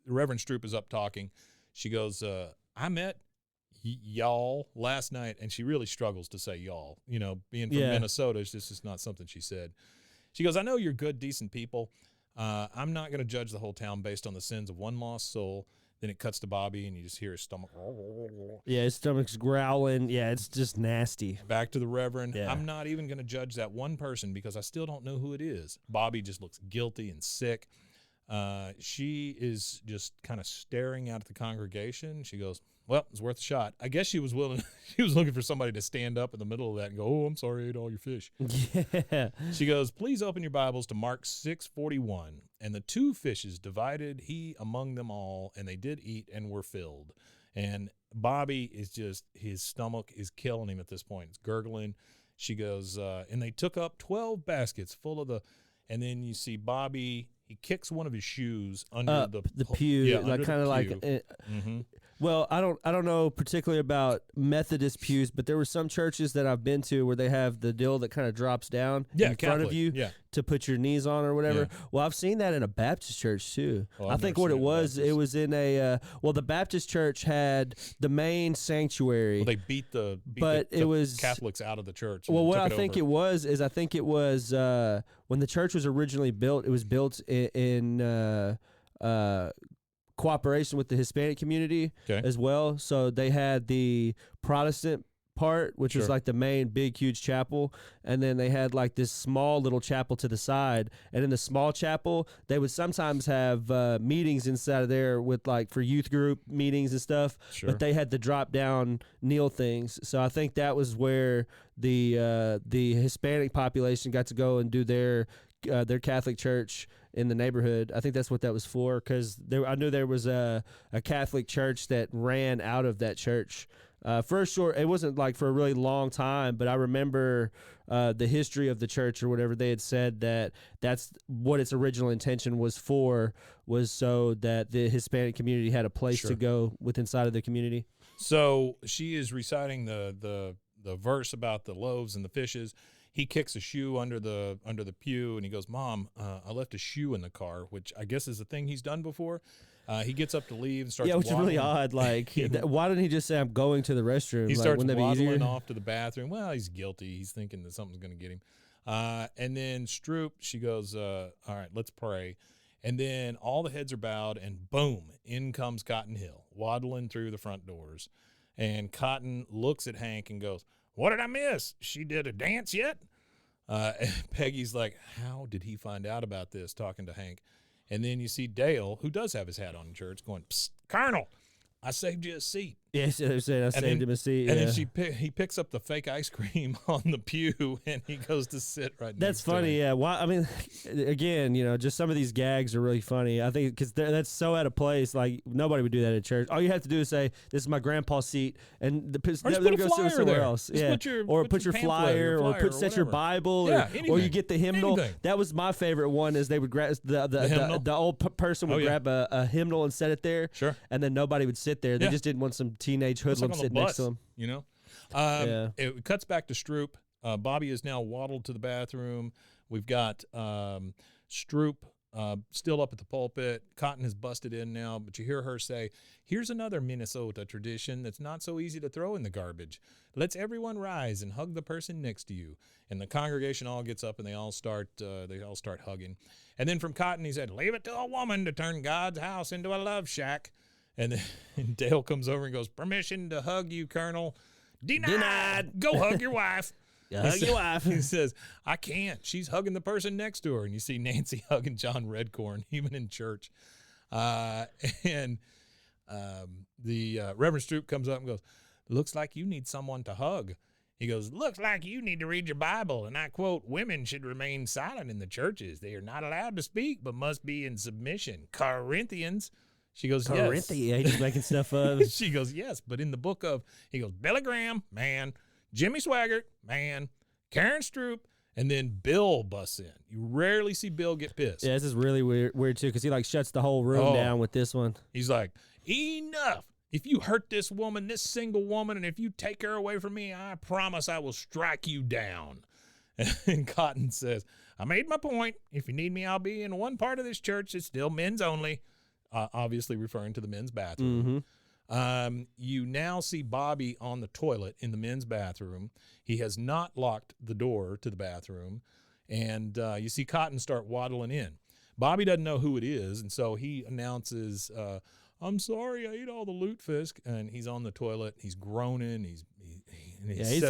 Speaker 4: Reverend Stroop is up talking. She goes, I met y'all last night, and she really struggles to say y'all. You know, being from Minnesota, this is not something she said. She goes, I know you're good, decent people. I'm not going to judge the whole town based on the sins of one lost soul. Then it cuts to Bobby, and you just hear his stomach.
Speaker 5: Yeah, his stomach's growling. Yeah, it's just nasty.
Speaker 4: Back to the Reverend.
Speaker 5: Yeah.
Speaker 4: I'm not even going to judge that one person because I still don't know who it is. Bobby just looks guilty and sick. She is just kind of staring out at the congregation. She goes, well, it's worth a shot. I guess she was willing. She was looking for somebody to stand up in the middle of that and go, oh, I'm sorry, I ate all your fish.
Speaker 5: Yeah.
Speaker 4: She goes, please open your Bibles to Mark 6:41. And the 2 fishes divided he among them all, and they did eat and were filled. And Bobby is just, his stomach is killing him at this point. It's gurgling. She goes, and they took up 12 baskets full of and then you see Bobby, he kicks one of his shoes under
Speaker 5: the pew,
Speaker 4: yeah,
Speaker 5: like
Speaker 4: under
Speaker 5: kind of
Speaker 4: the
Speaker 5: like.
Speaker 4: pew.
Speaker 5: Well, I don't know particularly about Methodist pews, but there were some churches that I've been to where they have the deal that kind of drops down in front of
Speaker 4: Catholic,
Speaker 5: you
Speaker 4: yeah.
Speaker 5: to put your knees on or whatever.
Speaker 4: Yeah.
Speaker 5: Well, I've seen that in a Baptist church too.
Speaker 4: Oh,
Speaker 5: I
Speaker 4: I've
Speaker 5: think
Speaker 4: never
Speaker 5: what
Speaker 4: seen
Speaker 5: it
Speaker 4: it in
Speaker 5: was,
Speaker 4: Baptist.
Speaker 5: it was in the Baptist church had the main sanctuary.
Speaker 4: Well, they beat the Catholics out of the church.
Speaker 5: Well, what I
Speaker 4: took
Speaker 5: think
Speaker 4: over.
Speaker 5: it was is I think it was when the church was originally built, it was built in cooperation with the Hispanic community as well. So they had the Protestant part, which was like the main big huge chapel, and then they had like this small little chapel to the side, and in the small chapel they would sometimes have meetings inside of there with like for youth group meetings and stuff, but they had the drop down kneel things. So I think that was where the Hispanic population got to go and do their Catholic church in the neighborhood. I think that's what that was for, because I knew there was a Catholic church that ran out of that church. For sure, it wasn't like for a really long time, but I remember the history of the church or whatever. They had said that's what its original intention was for, was so that the Hispanic community had a place to go with inside of the community.
Speaker 4: So she is reciting the verse about the loaves and the fishes. He kicks a shoe under the pew, and he goes, Mom, I left a shoe in the car, which I guess is a thing he's done before. He gets up to leave and starts
Speaker 5: which is really
Speaker 4: waddling.
Speaker 5: odd. Like, why didn't he just say, I'm going to the restroom?
Speaker 4: He
Speaker 5: like,
Speaker 4: starts
Speaker 5: wouldn't that be
Speaker 4: waddling
Speaker 5: easier?
Speaker 4: off to the bathroom. Well, he's guilty. He's thinking that something's going to get him. And then Stroop, she goes, all right, let's pray. And then all the heads are bowed, and boom, in comes Cotton Hill, waddling through the front doors. And Cotton looks at Hank and goes, what did I miss? She did a dance yet? And Peggy's like, how did he find out about this, talking to Hank? And then you see Dale, who does have his hat on in church, going, Psst, Colonel, I saved you a seat.
Speaker 5: Yes, I saved him a seat.
Speaker 4: And
Speaker 5: yeah.
Speaker 4: then he picks up the fake ice cream on the pew, and he goes to sit right next
Speaker 5: That's
Speaker 4: to
Speaker 5: funny,
Speaker 4: him.
Speaker 5: yeah. Why? I mean, again, just some of these gags are really funny. I think because that's so out of place. Like nobody would do that at church. All you have to do is say, "This is my grandpa's seat," and
Speaker 4: Or just
Speaker 5: let
Speaker 4: put a
Speaker 5: go
Speaker 4: flyer
Speaker 5: somewhere
Speaker 4: there.
Speaker 5: else.
Speaker 4: Just
Speaker 5: Yeah,
Speaker 4: put your
Speaker 5: flyer, or set your
Speaker 4: whatever.
Speaker 5: Bible,
Speaker 4: Yeah,
Speaker 5: or you
Speaker 4: anything.
Speaker 5: get the hymnal.
Speaker 4: Anything.
Speaker 5: That was my favorite one. Is they would grab
Speaker 4: hymnal?
Speaker 5: the old person would
Speaker 4: Oh, yeah.
Speaker 5: grab a hymnal and set it there.
Speaker 4: Sure.
Speaker 5: And then nobody would sit there. They
Speaker 4: Yeah.
Speaker 5: just didn't want some teenage
Speaker 4: Looks like
Speaker 5: hoodlum
Speaker 4: on the
Speaker 5: sitting next
Speaker 4: bus,
Speaker 5: to them.
Speaker 4: you know?
Speaker 5: Yeah.
Speaker 4: It cuts back to Stroop. Bobby is now waddled to the bathroom. We've got Stroop still up at the pulpit. Cotton has busted in now, but you hear her say, "Here's another Minnesota tradition that's not so easy to throw in the garbage. Let's everyone rise and hug the person next to you." And the congregation all gets up and they all start hugging. And then from Cotton he said, "Leave it to a woman to turn God's house into a love shack." And then Dale comes over and goes, "Permission to hug you, Colonel." Denied. Go hug your wife.
Speaker 5: Hug your wife.
Speaker 4: He says, "I can't. She's hugging the person next to her." And you see Nancy hugging John Redcorn, even in church. And the Reverend Stroop comes up and goes, "Looks like you need someone to hug." He goes, "Looks like you need to read your Bible." And I quote, "Women should remain silent in the churches. They are not allowed to speak, but must be in submission. Corinthians." She goes, "Yes."
Speaker 5: Yeah, he's just making stuff up.
Speaker 4: She goes, "Yes, but in the book of," he goes, "Billy Graham, man. Jimmy Swaggart, man. Karen Stroop," and then Bill busts in. You rarely see Bill get pissed.
Speaker 5: Yeah, this is really weird too, because he like shuts the whole room down with this one.
Speaker 4: He's like, "Enough. If you hurt this woman, this single woman, and if you take her away from me, I promise I will strike you down." And Cotton says, "I made my point. If you need me, I'll be in one part of this church. It's still men's only." Obviously referring to the men's bathroom.
Speaker 5: Mm-hmm.
Speaker 4: You now see Bobby on the toilet in the men's bathroom. He has not locked the door to the bathroom. And you see Cotton start waddling in. Bobby doesn't know who it is, and so he announces, "I'm sorry, I ate all the Lutefisk." And he's on the toilet. He's groaning. He's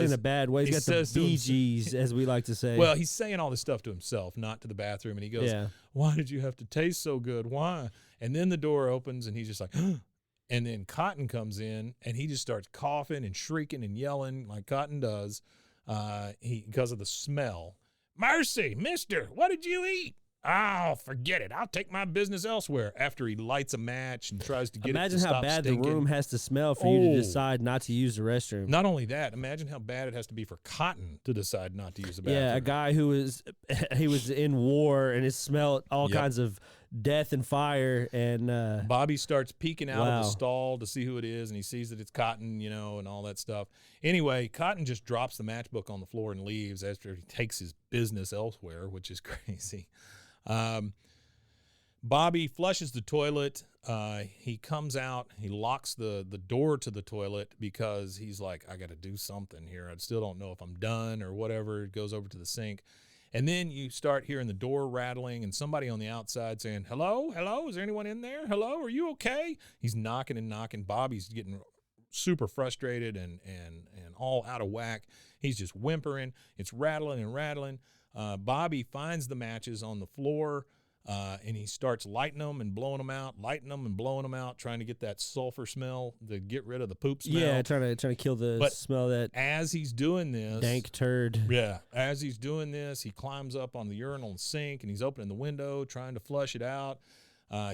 Speaker 5: in a bad way. He's got the BGs, as we like to say.
Speaker 4: Well, he's saying all this stuff to himself, not to the bathroom. And he goes, "Why did you have to taste so good? Why?" And then the door opens, and he's just like, and then Cotton comes in, and he just starts coughing and shrieking and yelling like Cotton does because of the smell. "Mercy, mister, what did you eat?" "Oh, forget it. I'll take my business elsewhere." After he lights a match and tries to get
Speaker 5: Imagine
Speaker 4: it to
Speaker 5: how
Speaker 4: stop
Speaker 5: bad
Speaker 4: stinking.
Speaker 5: the room has to smell for you to decide not to use the restroom.
Speaker 4: Not only that, imagine how bad it has to be for Cotton to decide not to use the bathroom.
Speaker 5: Yeah, a guy who was in war and has smelled all kinds of death and fire. And
Speaker 4: Bobby starts peeking out of
Speaker 5: Wow.
Speaker 4: the stall to see who it is, and he sees that it's Cotton, and all that stuff. Anyway, Cotton just drops the matchbook on the floor and leaves after he takes his business elsewhere, which is crazy. Bobby flushes the toilet. He comes out. He locks the door to the toilet because he's like, "I got to do something here. I still don't know if I'm done or whatever." It goes over to the sink. And then you start hearing the door rattling and somebody on the outside saying, "Hello? Hello? Is there anyone in there? Hello? Are you okay?" He's knocking and knocking. Bobby's getting super frustrated and all out of whack. He's just whimpering. It's rattling and rattling. Bobby finds the matches on the floor, and he starts lighting them and blowing them out, trying to get that sulfur smell to get rid of the poop smell.
Speaker 5: yeah, trying to kill the smell of that
Speaker 4: As he's doing this,
Speaker 5: dank turd.
Speaker 4: yeah, as he's doing this, he climbs up on the urinal and sink, and he's opening the window, trying to flush it out.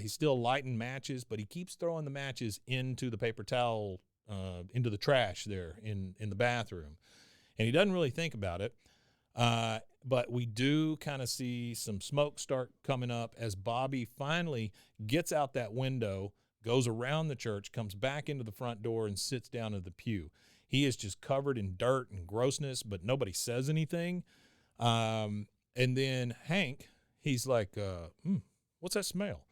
Speaker 4: He's still lighting matches, but he keeps throwing the matches into the paper towel, into the trash there in the bathroom. And he doesn't really think about it. But we do kind of see some smoke start coming up as Bobby finally gets out that window, goes around the church, comes back into the front door, and sits down at the pew. He is just covered in dirt and grossness, but nobody says anything. And then Hank, he's like, "What's that smell?"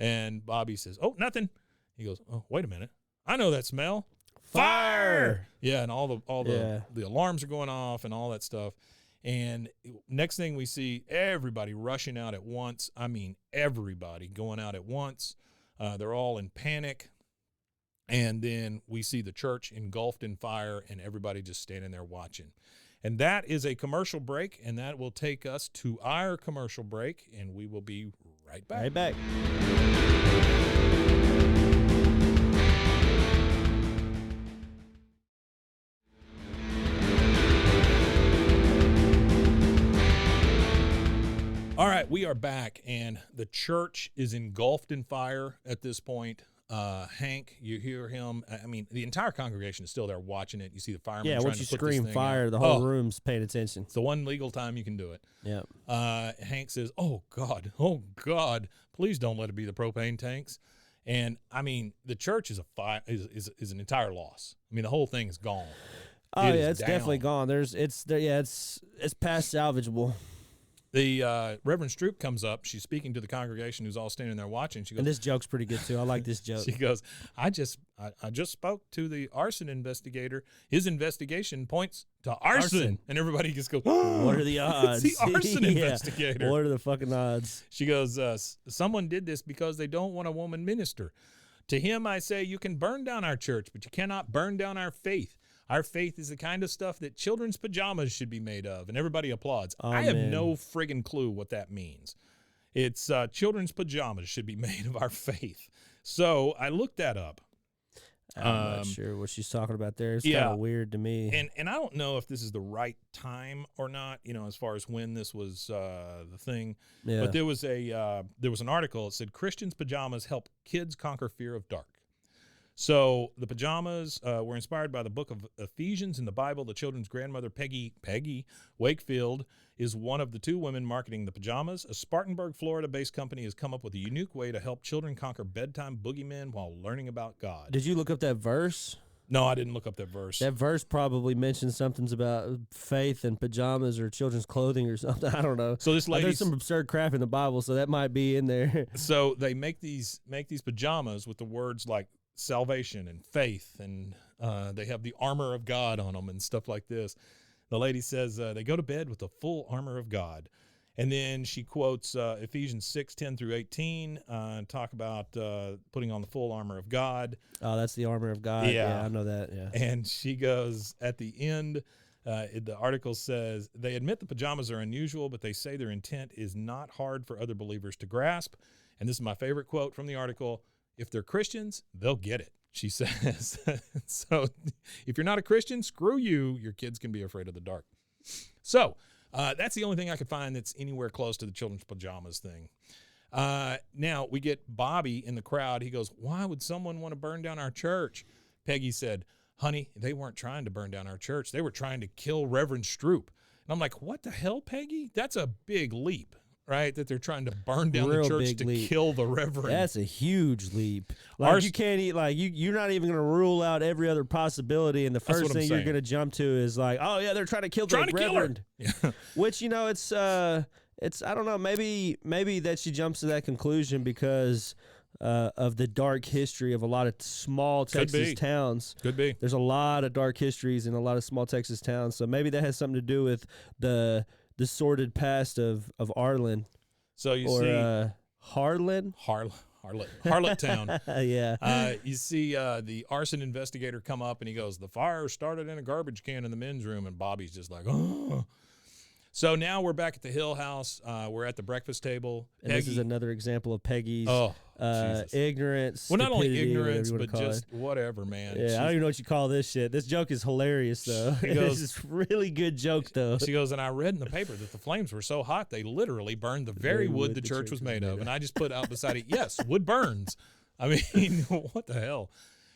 Speaker 4: And Bobby says, "Oh, nothing." He goes, "Oh, wait a minute. I know that smell. Fire!" Yeah, and all the alarms are going off and all that stuff. And next thing we see, everybody rushing out at once. I mean, everybody going out at once. They're all in panic. And then we see the church engulfed in fire and everybody just standing there watching. And that is a commercial break, and that will take us to our commercial break, and we will be right back.
Speaker 5: Right back.
Speaker 4: We are back, and the church is engulfed in fire at this point. Hank, you hear him. I mean, the entire congregation is still there watching it. You see the firemen
Speaker 5: Yeah,
Speaker 4: trying
Speaker 5: once you
Speaker 4: to put this
Speaker 5: scream
Speaker 4: thing
Speaker 5: fire,
Speaker 4: out.
Speaker 5: the whole room's paying attention.
Speaker 4: It's the one legal time you can do it.
Speaker 5: Yeah.
Speaker 4: Hank says, oh, God, please don't let it be the propane tanks. And, I mean, the church is is an entire loss. I mean, the whole thing is gone.
Speaker 5: Oh, yeah, it's definitely gone. It's past salvageable.
Speaker 4: The Reverend Stroop comes up. She's speaking to the congregation who's all standing there watching. She goes,
Speaker 5: And this joke's pretty good, too. I like this joke.
Speaker 4: She goes, I just spoke to the arson investigator. His investigation points to arson. And everybody just goes,
Speaker 5: What are the odds?
Speaker 4: It's the arson investigator.
Speaker 5: What are the fucking odds?
Speaker 4: She goes, someone did this because they don't want a woman minister. To him, I say, you can burn down our church, but you cannot burn down our faith. Our faith is the kind of stuff that children's pajamas should be made of. And everybody applauds. I have no friggin' clue what that means. It's children's pajamas should be made of our faith. So I looked that up.
Speaker 5: I'm not sure what she's talking about there. It's kind of weird to me.
Speaker 4: And I don't know if this is the right time or not, as far as when this was the thing.
Speaker 5: Yeah.
Speaker 4: But there was an article that said Christians' pajamas help kids conquer fear of dark. So the pajamas were inspired by the book of Ephesians in the Bible. The children's grandmother, Peggy Wakefield, is one of the two women marketing the pajamas. A Spartanburg, Florida-based company has come up with a unique way to help children conquer bedtime boogeymen while learning about God.
Speaker 5: Did you look up that verse?
Speaker 4: No, I didn't look up that verse.
Speaker 5: That verse probably mentions something about faith and pajamas or children's clothing or something. I don't know.
Speaker 4: So this lady,
Speaker 5: there's some absurd crap in the Bible, so that might be in there.
Speaker 4: So they make these pajamas with the words like salvation and faith, and they have the armor of God on them and stuff like this. The lady says they go to bed with the full armor of God. And then she quotes Ephesians 6:10 through 18, and talk about putting on the full armor of God.
Speaker 5: Oh, that's the armor of God. Yeah, I know that, yeah.
Speaker 4: And she goes, at the end, the article says, they admit the pajamas are unusual, but they say their intent is not hard for other believers to grasp. And this is my favorite quote from the article. If they're Christians, they'll get it, she says. So if you're not a Christian, screw you. Your kids can be afraid of the dark. So that's the only thing I could find that's anywhere close to the children's pajamas thing. Now we get Bobby in the crowd. He goes, why would someone want to burn down our church? Peggy said, honey, they weren't trying to burn down our church. They were trying to kill Reverend Stroop. And I'm like, what the hell, Peggy? That's a big leap. Right, that they're trying to burn down the church to kill the reverend.
Speaker 5: That's a huge leap. Like you can't eat. Like you're not even going to rule out every other possibility. And the first thing you're going to jump to is like, oh yeah, they're trying to kill the reverend.
Speaker 4: Yeah.
Speaker 5: Which it's I don't know. Maybe that she jumps to that conclusion because of the dark history of a lot of small Texas towns.
Speaker 4: Could be.
Speaker 5: There's a lot of dark histories in a lot of small Texas towns. So maybe that has something to do with the sordid past of Arlen.
Speaker 4: So you see
Speaker 5: Harlan?
Speaker 4: Harlottown.
Speaker 5: Yeah.
Speaker 4: You see the arson investigator come up and he goes, the fire started in a garbage can in the men's room, and Bobby's just like, oh. So now we're back at the Hill House. We're at the breakfast table.
Speaker 5: And this is another example of Peggy's ignorance.
Speaker 4: Well, not only ignorance, but just whatever, man.
Speaker 5: Yeah, I don't even know what you call this shit. This joke is hilarious, though. This is a really good joke, though.
Speaker 4: She goes, and I read in the paper that the flames were so hot, they literally burned the very wood the church was made of. And I just put out beside it, yes, wood burns. I mean, what the hell?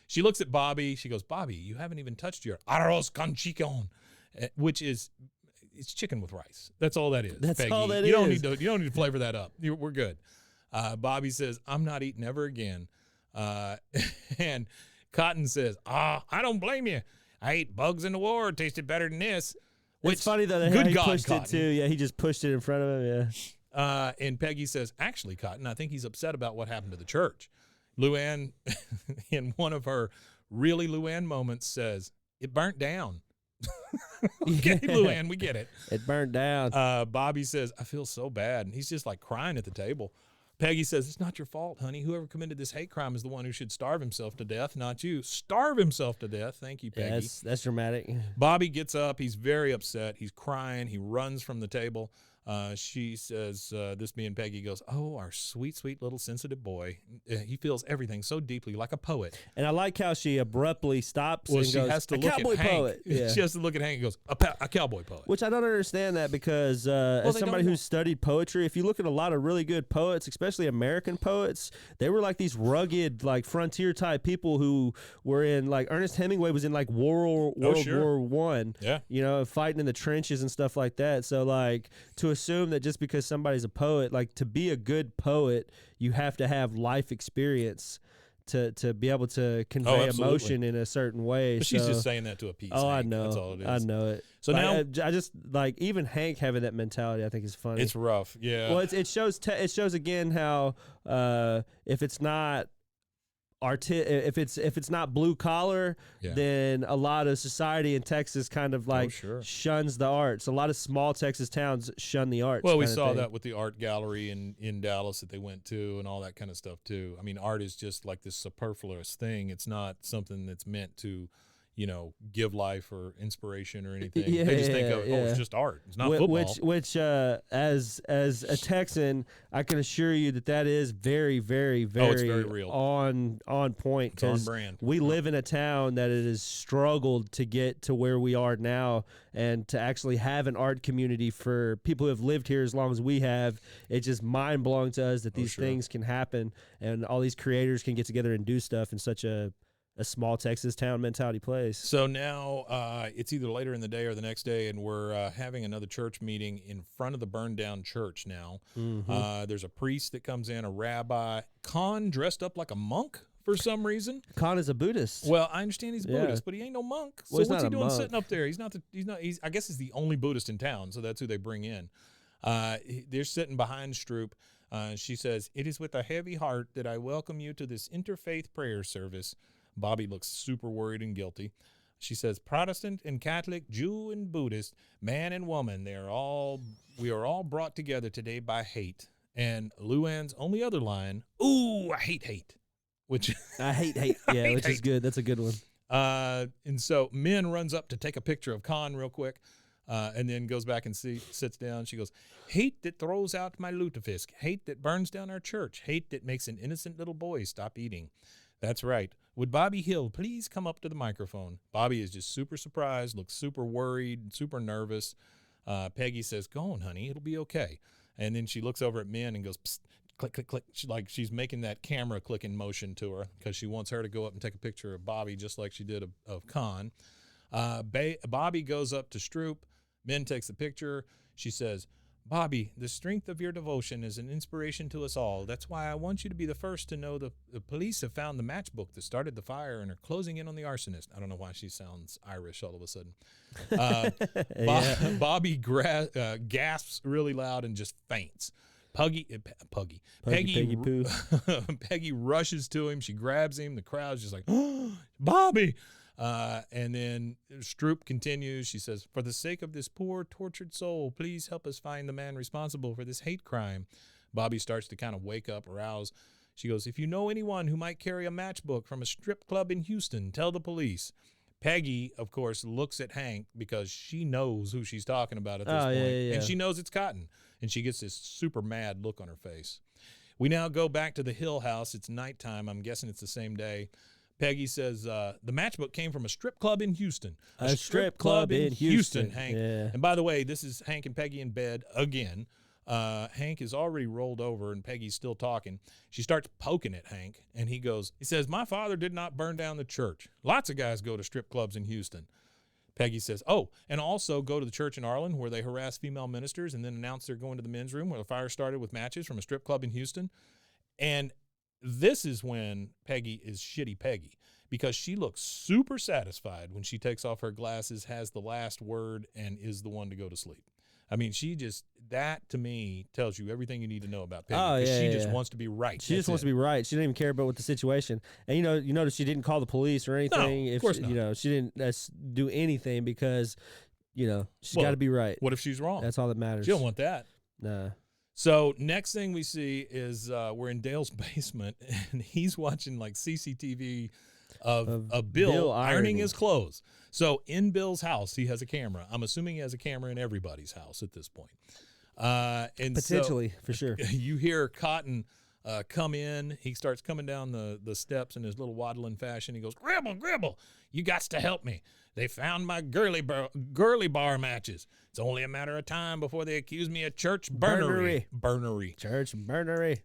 Speaker 4: She looks at Bobby. She goes, Bobby, you haven't even touched your arroz con chicken, which is... It's chicken with rice. That's all that is.
Speaker 5: That's
Speaker 4: Peggy.
Speaker 5: all that
Speaker 4: you
Speaker 5: is.
Speaker 4: You don't need to flavor that up. We're good. Bobby says, I'm not eating ever again. And Cotton says, I don't blame you. I ate bugs in the war. It tasted better than this.
Speaker 5: It's funny, though, that he pushed it, too. Yeah, he just pushed it in front of him,
Speaker 4: yeah. And Peggy says, actually, Cotton, I think he's upset about what happened to the church. Luann, in one of her really Luann moments, says, it burnt down. Okay, Luann, we get it.
Speaker 5: It burned down.
Speaker 4: Bobby says, I feel so bad. And he's just like crying at the table. Peggy says, it's not your fault, honey. Whoever committed this hate crime is the one who should starve himself to death, not you. Starve himself to death. Thank you, Peggy.
Speaker 5: Yeah, that's dramatic.
Speaker 4: Bobby gets up. He's very upset. He's crying. He runs from the table. She says, this being Peggy goes, oh, our sweet, sweet little sensitive boy. He feels everything so deeply, like a poet.
Speaker 5: And I like how she abruptly stops and
Speaker 4: she
Speaker 5: goes,
Speaker 4: has to
Speaker 5: a
Speaker 4: look
Speaker 5: cowboy
Speaker 4: at Hank.
Speaker 5: poet. Yeah.
Speaker 4: She has to look at Hank and goes, a cowboy poet.
Speaker 5: Which I don't understand that because as
Speaker 4: they
Speaker 5: somebody
Speaker 4: don't
Speaker 5: who's studied poetry, if you look at a lot of really good poets, especially American poets, they were like these rugged, like frontier type people who were in, like Ernest Hemingway was in like World
Speaker 4: sure.
Speaker 5: War I.
Speaker 4: Yeah.
Speaker 5: You know, fighting in the trenches and stuff like that. So like to assume that just because somebody's a poet, like to be a good poet, you have to have life experience to be able to convey emotion in a certain way.
Speaker 4: But she's just saying that to appease Hank.
Speaker 5: I know.
Speaker 4: That's all it is.
Speaker 5: I know it.
Speaker 4: So
Speaker 5: like,
Speaker 4: now
Speaker 5: I just like even Hank having that mentality. I think is funny.
Speaker 4: it's rough. Yeah.
Speaker 5: Well, it shows again how if it's not if it's not blue collar, then a lot of society in Texas kind of like shuns the arts. A lot of small Texas towns shun the arts.
Speaker 4: Well, we saw that with the art gallery in Dallas that they went to and all that kind of stuff too. I mean, art is just like this superfluous thing. It's not something that's meant to, give life or inspiration or anything. They just think of, it's just art. It's not football.
Speaker 5: Which as a Texan, I can assure you that is very, very, very,
Speaker 4: it's very real.
Speaker 5: on point.
Speaker 4: It's on brand.
Speaker 5: We live in a town that it has struggled to get to where we are now, and to actually have an art community for people who have lived here as long as we have. It's just mind blowing to us that these things can happen, and all these creators can get together and do stuff in such a small Texas town mentality place.
Speaker 4: So now it's either later in the day or the next day, and we're having another church meeting in front of the burned down church now. Mm-hmm. There's a priest that comes in, a rabbi. Khan dressed up like a monk for some reason.
Speaker 5: Khan is a Buddhist.
Speaker 4: Well, I understand he's Buddhist, but he ain't no monk. So what's he doing sitting up there? He's I guess he's the only Buddhist in town, so that's who they bring in. They're sitting behind Stroop. She says, "It is with a heavy heart that I welcome you to this interfaith prayer service." Bobby looks super worried and guilty. She says, Protestant and Catholic, Jew and Buddhist, man and woman, we are all brought together today by hate. And Luann's only other line, ooh, I hate. Which
Speaker 5: I hate. Yeah, which is good. That's a good one.
Speaker 4: And so Min runs up to take a picture of Khan real quick, and then goes back and sits down. She goes, hate that throws out my lutefisk, hate that burns down our church, hate that makes an innocent little boy stop eating. That's right. Would Bobby Hill please come up to the microphone? Bobby is just super surprised, looks super worried, super nervous. Peggy says, go on, honey, it'll be okay. And then she looks over at Min and goes, psst, click, click, click. She's making that camera clicking motion to her because she wants her to go up and take a picture of Bobby just like she did of Khan. Bobby goes up to Stroop. Min takes the picture. She says, Bobby, the strength of your devotion is an inspiration to us all. That's why I want you to be the first to know the police have found the matchbook that started the fire and are closing in on the arsonist. I don't know why she sounds Irish all of a sudden. Bobby gasps really loud and just faints. Peggy
Speaker 5: Poo.
Speaker 4: Peggy rushes to him. She grabs him. The crowd's just like, oh, Bobby. And then Stroop continues. She says, for the sake of this poor, tortured soul, please help us find the man responsible for this hate crime. Bobby starts to kind of wake up, arouse. She goes, if you know anyone who might carry a matchbook from a strip club in Houston, tell the police. Peggy, of course, looks at Hank because she knows who she's talking about at this point.
Speaker 5: Yeah.
Speaker 4: And she knows it's Cotton. And she gets this super mad look on her face. We now go back to the Hill house. It's nighttime. I'm guessing it's the same day. Peggy says, the matchbook came from a strip club in Houston.
Speaker 5: A strip club in Houston,
Speaker 4: Hank.
Speaker 5: Yeah.
Speaker 4: And by the way, this is Hank and Peggy in bed again. Hank is already rolled over and Peggy's still talking. She starts poking at Hank, and he says, my father did not burn down the church. Lots of guys go to strip clubs in Houston. Peggy says, oh, and also go to the church in Arlen where they harass female ministers and then announce they're going to the men's room where the fire started with matches from a strip club in Houston. And this is when Peggy is shitty Peggy, because she looks super satisfied when she takes off her glasses, has the last word, and is the one to go to sleep. I mean, that to me tells you everything you need to know about Peggy.
Speaker 5: Oh, yeah,
Speaker 4: she just wants to be right.
Speaker 5: She just wants to be right. She didn't even care about what the situation. And you notice she didn't call the police or anything.
Speaker 4: No, of course not.
Speaker 5: She didn't do anything because, she's got to be right.
Speaker 4: What if she's wrong?
Speaker 5: That's all that matters.
Speaker 4: She don't want that.
Speaker 5: Nah.
Speaker 4: So next thing we see is we're in Dale's basement, and he's watching like CCTV of Bill ironing his clothes. So in Bill's house, he has a camera. I'm assuming he has a camera in everybody's house at this point. And
Speaker 5: Potentially, for sure.
Speaker 4: You hear Cotton come in. He starts coming down the steps in his little waddling fashion. He goes, Gribble, Gribble, you gots to help me. They found my girly bar matches. It's only a matter of time before they accuse me of church burnery.
Speaker 5: Church burnery.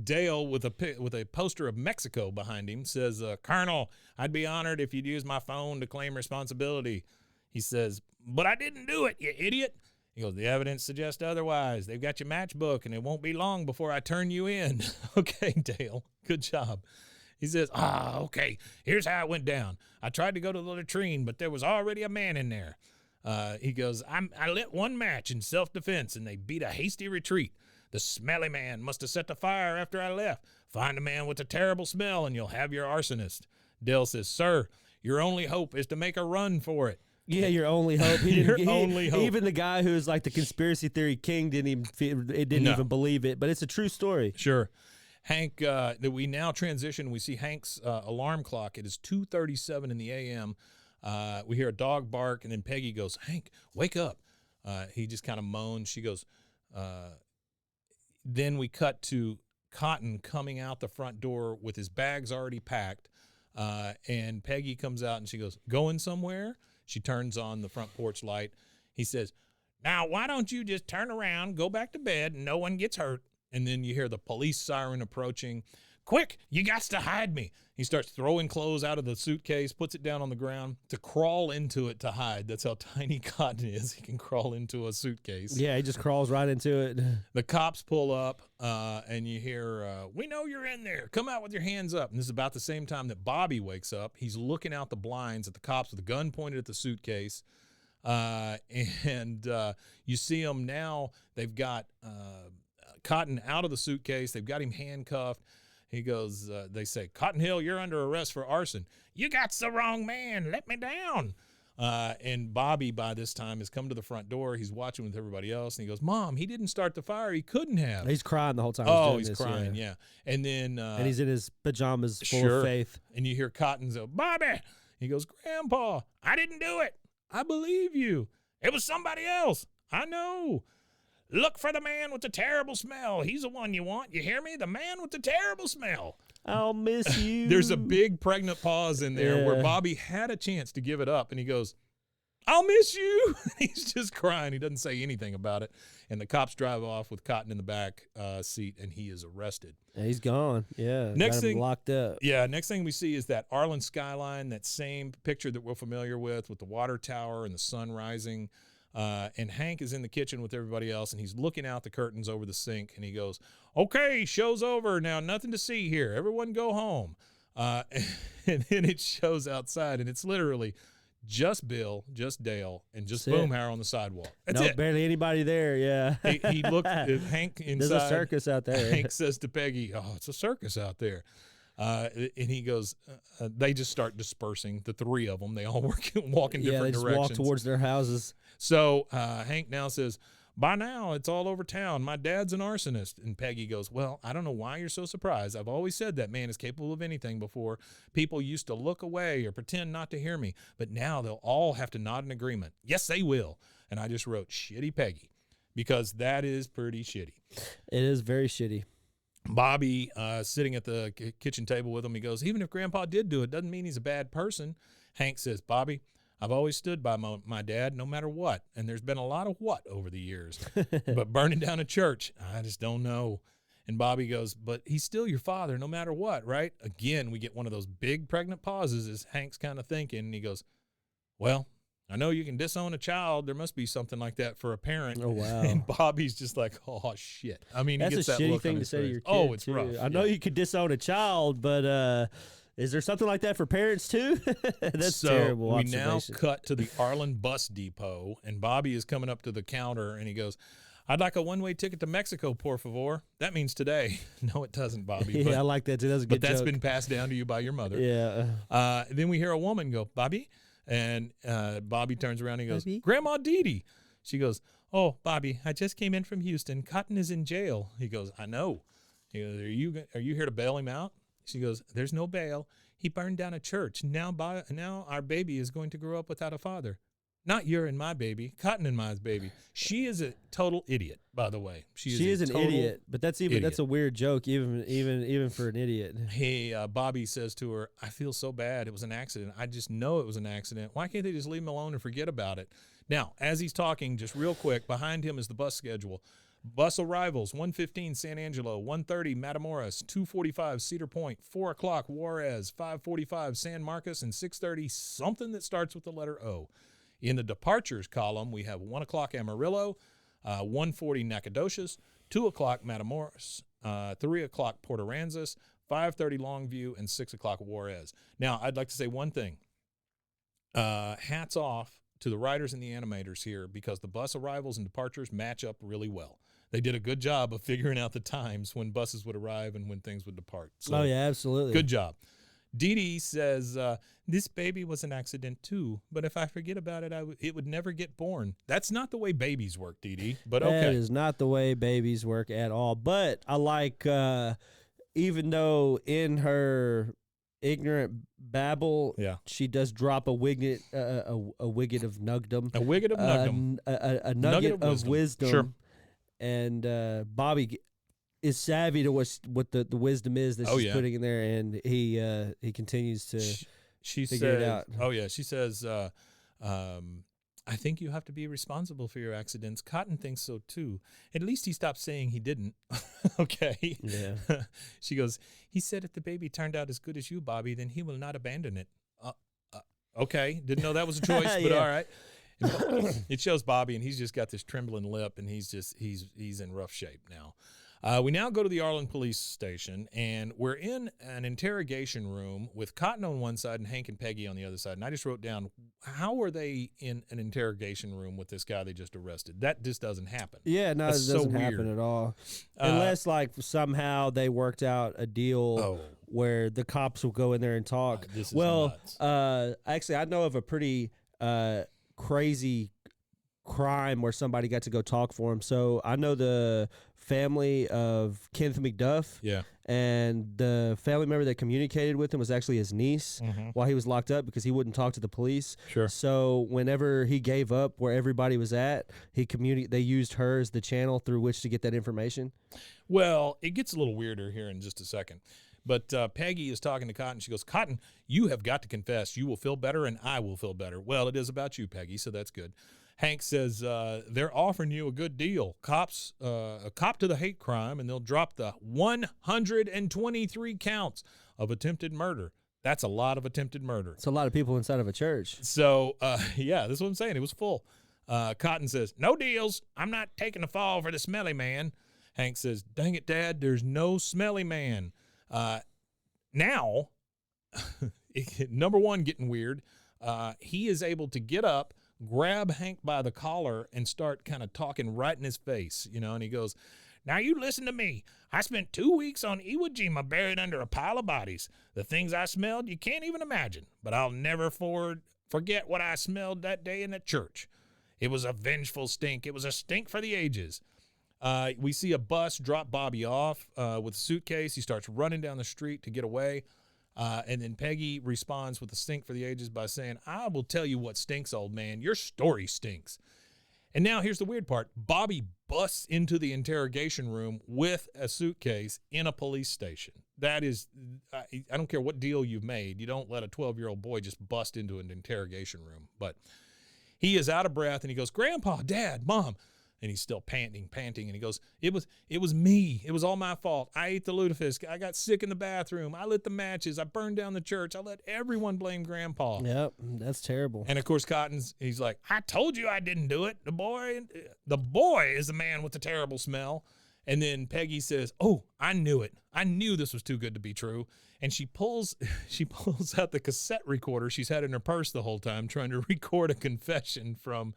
Speaker 4: Dale, with a poster of Mexico behind him, says, Colonel, I'd be honored if you'd use my phone to claim responsibility. He says, but I didn't do it, you idiot. He goes, the evidence suggests otherwise. They've got your matchbook, and it won't be long before I turn you in. Okay, Dale, good job. He says, okay, here's how it went down. I tried to go to the latrine, but there was already a man in there. He goes, I lit one match in self-defense, and they beat a hasty retreat. The smelly man must have set the fire after I left. Find a man with a terrible smell, and you'll have your arsonist. Dale says, sir, your only hope is to make a run for it.
Speaker 5: Yeah, your only hope.
Speaker 4: Only hope.
Speaker 5: Even the guy who's like the conspiracy theory king didn't even believe it, but it's a true story.
Speaker 4: Sure. Hank, we now transition. We see Hank's alarm clock. It is 2:37 in the a.m. We hear a dog bark, and then Peggy goes, Hank, wake up. He just kind of moans. She goes, then we cut to Cotton coming out the front door with his bags already packed, and Peggy comes out, and she goes, going somewhere? She turns on the front porch light. He says, now, why don't you just turn around, go back to bed, and no one gets hurt? And then you hear the police siren approaching. Quick, you got to hide me. He starts throwing clothes out of the suitcase, puts it down on the ground to crawl into it to hide. That's how tiny Cotton is. He can crawl into a suitcase.
Speaker 5: Yeah, he just crawls right into it.
Speaker 4: The cops pull up, and you hear, we know you're in there. Come out with your hands up. And this is about the same time that Bobby wakes up. He's looking out the blinds at the cops with a gun pointed at the suitcase. And you see them now. They've got Cotton out of the suitcase. They've got him handcuffed. He goes, they say, Cotton Hill, you're under arrest for arson. You got the wrong man. Let me down. And Bobby, by this time, has come to the front door. He's watching with everybody else. And he goes, Mom, he didn't start the fire. He couldn't have.
Speaker 5: He's crying the whole time.
Speaker 4: He's crying, yeah. And then.
Speaker 5: And he's in his pajamas full of faith.
Speaker 4: And you hear Cotton go, Bobby. He goes, Grandpa, I didn't do it. I believe you. It was somebody else. I know. Look for the man with the terrible smell. He's the one you want. You hear me? The man with the terrible smell.
Speaker 5: I'll miss you.
Speaker 4: There's a big pregnant pause in there where Bobby had a chance to give it up, and he goes, I'll miss you. He's just crying. He doesn't say anything about it. And the cops drive off with Cotton in the back seat, and he is arrested.
Speaker 5: Yeah, he's gone. Yeah.
Speaker 4: Next thing,
Speaker 5: locked up.
Speaker 4: Yeah, next thing we see is that Arlen skyline, that same picture that we're familiar with the water tower and the sun rising. And Hank is in the kitchen with everybody else, and he's looking out the curtains over the sink, and he goes, okay, show's over. Now, nothing to see here. Everyone go home. And then it shows outside, and it's literally just Bill, just Dale, and just Boomhauer on the sidewalk. That's it.
Speaker 5: Barely anybody there, yeah.
Speaker 4: He looked at Hank inside.
Speaker 5: There's a circus out there.
Speaker 4: Hank says to Peggy, it's a circus out there. And he goes, they just start dispersing, the three of them. They all walk in different directions. Yeah, they just walk
Speaker 5: towards their houses.
Speaker 4: So Hank now says, by now, it's all over town. My dad's an arsonist. And Peggy goes, well, I don't know why you're so surprised. I've always said that man is capable of anything before. People used to look away or pretend not to hear me. But now they'll all have to nod in agreement. Yes, they will. And I just wrote, shitty Peggy, because that is pretty shitty.
Speaker 5: It is very shitty.
Speaker 4: Bobby, sitting at the kitchen table with him, he goes, even if Grandpa did do it, doesn't mean he's a bad person. Hank says, Bobby, I've always stood by my dad no matter what, and there's been a lot of what over the years. But burning down a church, I just don't know. And Bobby goes, but he's still your father no matter what, right? Again, we get one of those big pregnant pauses as Hank's kind of thinking, and he goes, well, I know you can disown a child. There must be something like that for a parent.
Speaker 5: Oh, wow.
Speaker 4: And Bobby's just like, oh, shit. I mean,
Speaker 5: that's
Speaker 4: he gets
Speaker 5: a
Speaker 4: that
Speaker 5: shitty
Speaker 4: look
Speaker 5: thing
Speaker 4: on
Speaker 5: to
Speaker 4: his
Speaker 5: say to
Speaker 4: face.
Speaker 5: your kid.
Speaker 4: Oh, it's
Speaker 5: too.
Speaker 4: rough.
Speaker 5: I know you could disown a child, but is there something like that for parents too? That's terrible.
Speaker 4: We now cut to the Arlen bus depot, and Bobby is coming up to the counter, and he goes, I'd like a one-way ticket to Mexico, por favor. That means today. No, it doesn't, Bobby.
Speaker 5: Yeah, I like that too. That's a good
Speaker 4: But that's
Speaker 5: joke.
Speaker 4: been passed down to you by your mother.
Speaker 5: Yeah.
Speaker 4: Then we hear a woman go, Bobby? And Bobby turns around and he goes,
Speaker 5: Bobby?
Speaker 4: Grandma Dee Dee. She goes, oh, Bobby, I just came in from Houston. Cotton is in jail. He goes, I know. He goes, are you here to bail him out? She goes, there's no bail. He burned down a church. Now our baby is going to grow up without a father. Not you're in my baby, Cotton in my baby. She is a total idiot, by the way. She
Speaker 5: is an idiot, but that's
Speaker 4: idiot.
Speaker 5: a weird joke, even for an idiot.
Speaker 4: Bobby says to her, I feel so bad. It was an accident. I just know it was an accident. Why can't they just leave him alone and forget about it? Now, as he's talking, just real quick, behind him is the bus schedule. Bus arrivals, 1:15 San Angelo, 1:30 Matamoros, 2:45 Cedar Point, 4 o'clock Juarez, 5:45 San Marcos, and 6:30 something that starts with the letter O. In the departures column, we have 1 o'clock Amarillo, 1:40 Nacogdoches, 2 o'clock Matamoros, 3 o'clock Port Aransas, 5:30 Longview, and 6 o'clock Juarez. Now, I'd like to say one thing. Hats off to the writers and the animators here because the bus arrivals and departures match up really well. They did a good job of figuring out the times when buses would arrive and when things would depart. So,
Speaker 5: oh, yeah, absolutely.
Speaker 4: Good job. Dee Dee says, this baby was an accident too, but if I forget about it, it would never get born. That's not the way babies work, Dee Dee, but okay.
Speaker 5: That is not the way babies work at all. But I like, even though in her ignorant babble, she does drop a wigget of nugdom.
Speaker 4: A wigget of nugdom.
Speaker 5: A nugget of wisdom.
Speaker 4: Sure.
Speaker 5: And Bobby is savvy to what the wisdom is that she's putting in there, and he continues to figure it out.
Speaker 4: Oh yeah, she says, I think you have to be responsible for your accidents. Cotton thinks so too. At least he stopped saying he didn't. Okay.
Speaker 5: Yeah.
Speaker 4: She goes, he said if the baby turned out as good as you, Bobby, then he will not abandon it. Okay, didn't know that was a choice, but all right. It shows Bobby, and he's just got this trembling lip, and he's in rough shape now. We now go to the Arlen police station, and we're in an interrogation room with Cotton on one side and Hank and Peggy on the other side. And I just wrote down, how are they in an interrogation room with this guy they just arrested? That just doesn't happen.
Speaker 5: Yeah, no,
Speaker 4: That's
Speaker 5: it doesn't
Speaker 4: so
Speaker 5: happen
Speaker 4: weird.
Speaker 5: at all. Unless, like, somehow they worked out a deal where the cops will go in there and talk.
Speaker 4: This is
Speaker 5: nuts. Actually, I know of a pretty crazy crime where somebody got to go talk for him. So I know the family of Kenneth McDuff.
Speaker 4: Yeah.
Speaker 5: And the family member that communicated with him was actually his niece while he was locked up because he wouldn't talk to the police.
Speaker 4: Sure.
Speaker 5: So whenever he gave up where everybody was at, they used her as the channel through which to get that information.
Speaker 4: Well, it gets a little weirder here in just a second. But Peggy is talking to Cotton. She goes, Cotton, you have got to confess. You will feel better and I will feel better. Well, it is about you, Peggy, so that's good. Hank says, they're offering you a good deal. Cops, a cop to the hate crime, and they'll drop the 123 counts of attempted murder. That's a lot of attempted murder.
Speaker 5: It's a lot of people inside of a church.
Speaker 4: So, yeah, that's what I'm saying. It was full. Cotton says, no deals. I'm not taking the fall for the smelly man. Hank says, dang it, Dad, there's no smelly man. Now, number one, getting weird, he is able to get up, grab Hank by the collar, and start kind of talking right in his face, and he goes, now you listen to me. I spent 2 weeks on Iwo Jima buried under a pile of bodies. The things I smelled, you can't even imagine, but I'll never forget what I smelled that day in the church. It was a vengeful stink. It was a stink for the ages. We see a bus drop Bobby off with a suitcase. He starts running down the street to get away. And then Peggy responds with a stink for the ages by saying, I will tell you what stinks, old man. Your story stinks. And now here's the weird part. Bobby busts into the interrogation room with a suitcase in a police station. That is, I don't care what deal you've made. You don't let a 12-year-old boy just bust into an interrogation room. But he is out of breath, and he goes, Grandpa, Dad, Mom. And he's still panting, and he goes, it was me. It was all my fault. I ate the Lutefisk. I got sick in the bathroom. I lit the matches. I burned down the church. I let everyone blame Grandpa.
Speaker 5: Yep, that's terrible.
Speaker 4: And, of course, he's like, I told you I didn't do it. The boy is the man with the terrible smell. And then Peggy says, oh, I knew it. I knew this was too good to be true. And she pulls out the cassette recorder she's had in her purse the whole time trying to record a confession from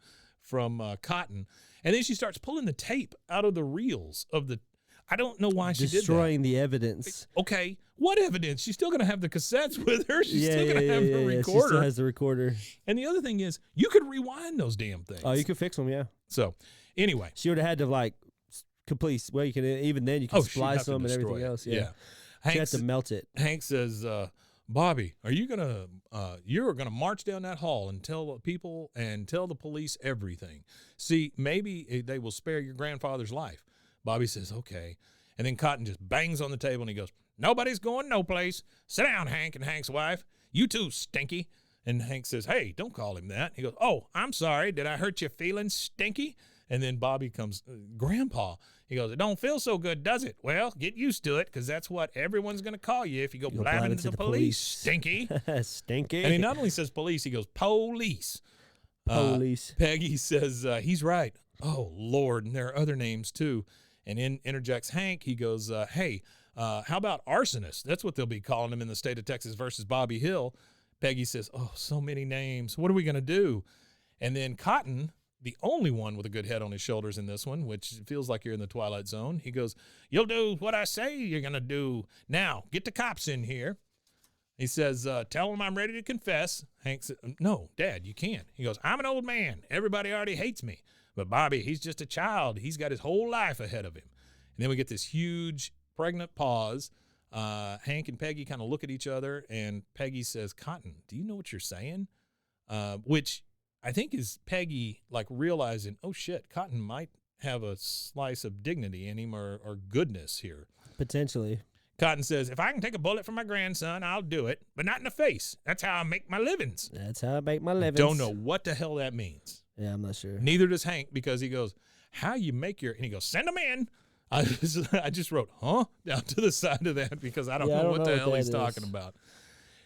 Speaker 4: Cotton. And then she starts pulling the tape out of the reels of the, I don't know why she did that.
Speaker 5: Destroying the evidence.
Speaker 4: Okay, what evidence? She's still going to have the cassettes with her. She's still going to have the recorder.
Speaker 5: She still has the recorder.
Speaker 4: And the other thing is, you could rewind those damn things.
Speaker 5: Oh, you could fix them, yeah.
Speaker 4: So, anyway.
Speaker 5: She would have had to, complete, well, you can, even then you can splice them and everything else. Yeah.
Speaker 4: Hank
Speaker 5: she had to melt it.
Speaker 4: Hank says, Bobby, are you gonna you're gonna march down that hall and tell the people and tell the police everything. See, maybe they will spare your grandfather's life. Bobby says, okay. And then Cotton just bangs on the table and he goes, nobody's going no place. Sit down, Hank and Hank's wife. You too, Stinky. And Hank says, hey, don't call him that. He goes, oh, I'm sorry. Did I hurt your feelings, Stinky? And then Bobby comes, Grandpa. He goes, it don't feel so good, does it? Well, get used to it, because that's what everyone's going to call you if you go blabbing to the police, Stinky.
Speaker 5: Stinky.
Speaker 4: And he not only says police, he goes, police.
Speaker 5: Police.
Speaker 4: Peggy says, he's right. Oh, Lord, and there are other names, too. And in interjects Hank. He goes, hey, how about arsonist? That's what they'll be calling him in the state of Texas versus Bobby Hill. Peggy says, oh, so many names. What are we going to do? And then Cotton, the only one with a good head on his shoulders in this one, which feels like you're in the Twilight Zone, he goes, you'll do what I say you're going to do. Now, get the cops in here. He says, tell them I'm ready to confess. Hank says, no, Dad, you can't. He goes, I'm an old man. Everybody already hates me. But Bobby, he's just a child. He's got his whole life ahead of him. And then we get this huge pregnant pause. Hank and Peggy kind of look at each other, and Peggy says, Cotton, do you know what you're saying? Which I think is Peggy like realizing, oh shit, Cotton might have a slice of dignity in him or goodness here.
Speaker 5: Potentially.
Speaker 4: Cotton says, if I can take a bullet for my grandson, I'll do it, but not in the face. That's how I make my livings.
Speaker 5: That's how I make my livings.
Speaker 4: Don't know what the hell that means.
Speaker 5: Yeah, I'm not sure.
Speaker 4: Neither does Hank, because he goes, how you make your, and he goes, send them in. I just wrote, huh? Down to the side of that because I don't know what the hell he's talking about.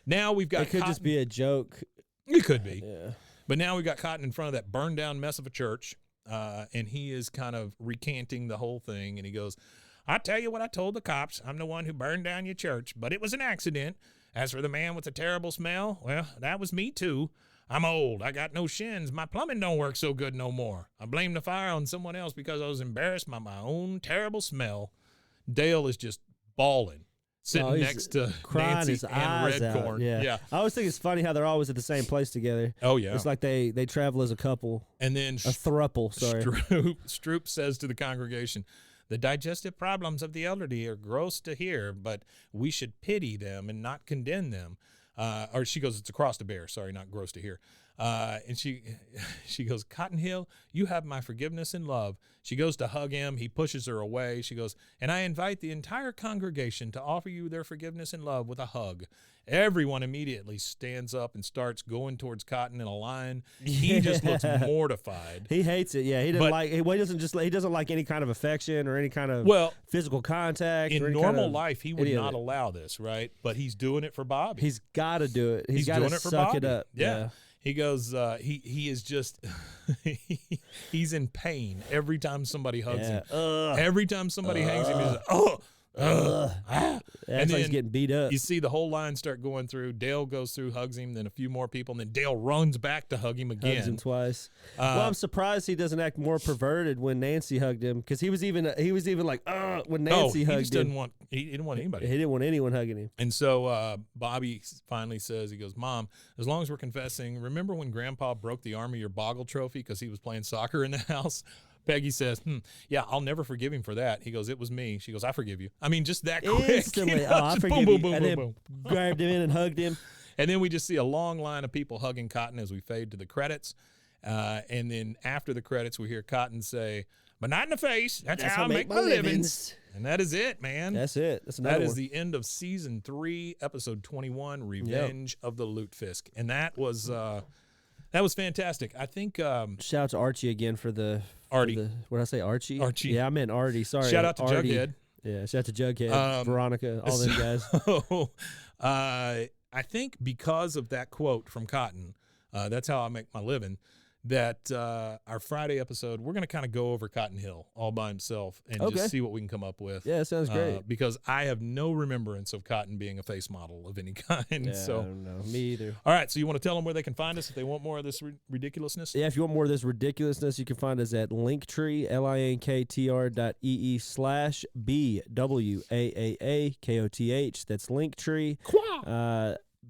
Speaker 4: Now we've got
Speaker 5: It could
Speaker 4: Cotton.
Speaker 5: just be a joke.
Speaker 4: It could be.
Speaker 5: Yeah.
Speaker 4: But now we've got Cotton in front of that burned down mess of a church, and he is kind of recanting the whole thing. And he goes, I tell you what I told the cops. I'm the one who burned down your church, but it was an accident. As for the man with the terrible smell, well, that was me too. I'm old. I got no shins. My plumbing don't work so good no more. I blame the fire on someone else because I was embarrassed by my own terrible smell. Dale is just bawling, sitting next to
Speaker 5: crying
Speaker 4: Nancy
Speaker 5: his
Speaker 4: and
Speaker 5: eyes
Speaker 4: Redcorn.
Speaker 5: out. Yeah. I always think it's funny how they're always at the same place together.
Speaker 4: Oh, yeah.
Speaker 5: It's like they travel as a couple.
Speaker 4: And then
Speaker 5: A thruple, sorry.
Speaker 4: Stroop says to the congregation, the digestive problems of the elderly are gross to hear, but we should pity them and not condemn them. Or she goes, it's across the bear. Sorry, not gross to hear. And she goes, Cotton Hill, you have my forgiveness and love. She goes to hug him. He pushes her away. She goes, and I invite the entire congregation to offer you their forgiveness and love with a hug. Everyone immediately stands up and starts going towards Cotton in a line. He just looks mortified.
Speaker 5: He hates it. Yeah, he doesn't like any kind of affection or any kind of physical contact.
Speaker 4: In normal life, he would not allow this, right? But he's doing it for Bobby.
Speaker 5: He's got to do it. He's got to suck it up.
Speaker 4: Yeah. He goes, he is just, he's in pain every time somebody hugs him. Every time somebody hangs him, he's like,
Speaker 5: And then he's getting beat up.
Speaker 4: You see the whole line start going through. Dale goes through, hugs him, then a few more people, and then Dale runs back to hug him again.
Speaker 5: Hugs him twice. Well, I'm surprised he doesn't act more perverted when Nancy hugged him, because he was even like, when Nancy hugged him.
Speaker 4: He didn't want anybody.
Speaker 5: He didn't want anyone hugging him.
Speaker 4: And so Bobby finally says, he goes, Mom, as long as we're confessing, remember when Grandpa broke the arm of your Boggle trophy because he was playing soccer in the house? Peggy says, yeah, I'll never forgive him for that. He goes, it was me. She goes, I forgive you. I mean, just that quick.
Speaker 5: Instantly.
Speaker 4: You know,
Speaker 5: I forgive you. And then grabbed him in and hugged him.
Speaker 4: And then we just see a long line of people hugging Cotton as we fade to the credits. And then after the credits, we hear Cotton say, but not in the face. That's how I make my livings. And that is it, man.
Speaker 5: That's it.
Speaker 4: That is the end of season 3, episode 21, Revenge of the Lutefisk. And that was fantastic. I think
Speaker 5: shout out to Archie again for the
Speaker 4: Artie.
Speaker 5: What did I say, Archie?
Speaker 4: Archie.
Speaker 5: Yeah, I meant Artie. Sorry.
Speaker 4: Shout out to
Speaker 5: Artie.
Speaker 4: Jughead.
Speaker 5: Yeah, shout out to Jughead, Veronica, all them guys.
Speaker 4: I think because of that quote from Cotton, that's how I make my living, that our Friday episode, we're going to kind of go over Cotton Hill all by himself and just see what we can come up with.
Speaker 5: Yeah, sounds great.
Speaker 4: Because I have no remembrance of Cotton being a face model of any kind.
Speaker 5: Yeah,
Speaker 4: so
Speaker 5: I don't know. Me either.
Speaker 4: All right, so you want to tell them where they can find us if they want more of this ridiculousness?
Speaker 5: Yeah, if you want more of this ridiculousness, you can find us at Linktree, linktr.ee/BWAAAKOTH. That's Linktree.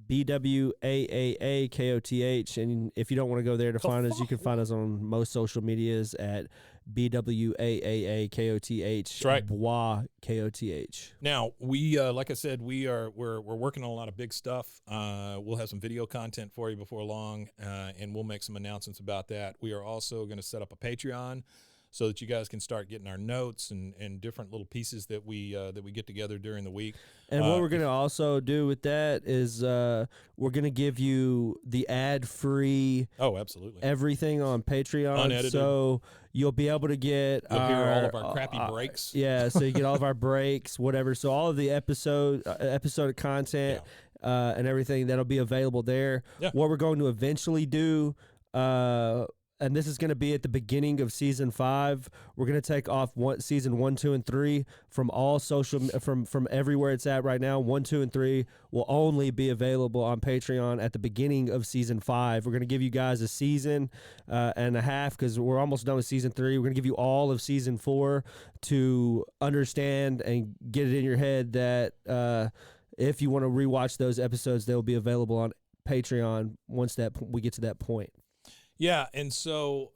Speaker 5: BWAAAKOTH. And if you don't want to go there to find us, you can find us on most social medias at BWAAAKOTH.
Speaker 4: That's right.
Speaker 5: Bois KOTH.
Speaker 4: Now we, like I said, we're working on a lot of big stuff. We'll have some video content for you before long, and we'll make some announcements about that. We are also going to set up a Patreon so that you guys can start getting our notes and different little pieces that we get together during the week.
Speaker 5: And what we're going to also do with that is we're going to give you the ad-free
Speaker 4: absolutely
Speaker 5: everything on Patreon.
Speaker 4: Unedited.
Speaker 5: So you'll be able to get
Speaker 4: You'll hear all of our crappy breaks.
Speaker 5: Yeah, so you get all of our breaks, whatever. So all of the episode content and everything, that'll be available there.
Speaker 4: Yeah.
Speaker 5: What we're going to eventually do, and this is going to be at the beginning of season 5. We're going to take off season 1, 2, and 3 from all from everywhere it's at right now. 1, 2, and 3 will only be available on Patreon at the beginning of season 5. We're going to give you guys a season and a half because we're almost done with season 3. We're going to give you all of season 4 to understand and get it in your head that if you want to rewatch those episodes, they'll be available on Patreon once we get to that point.
Speaker 4: Yeah, and so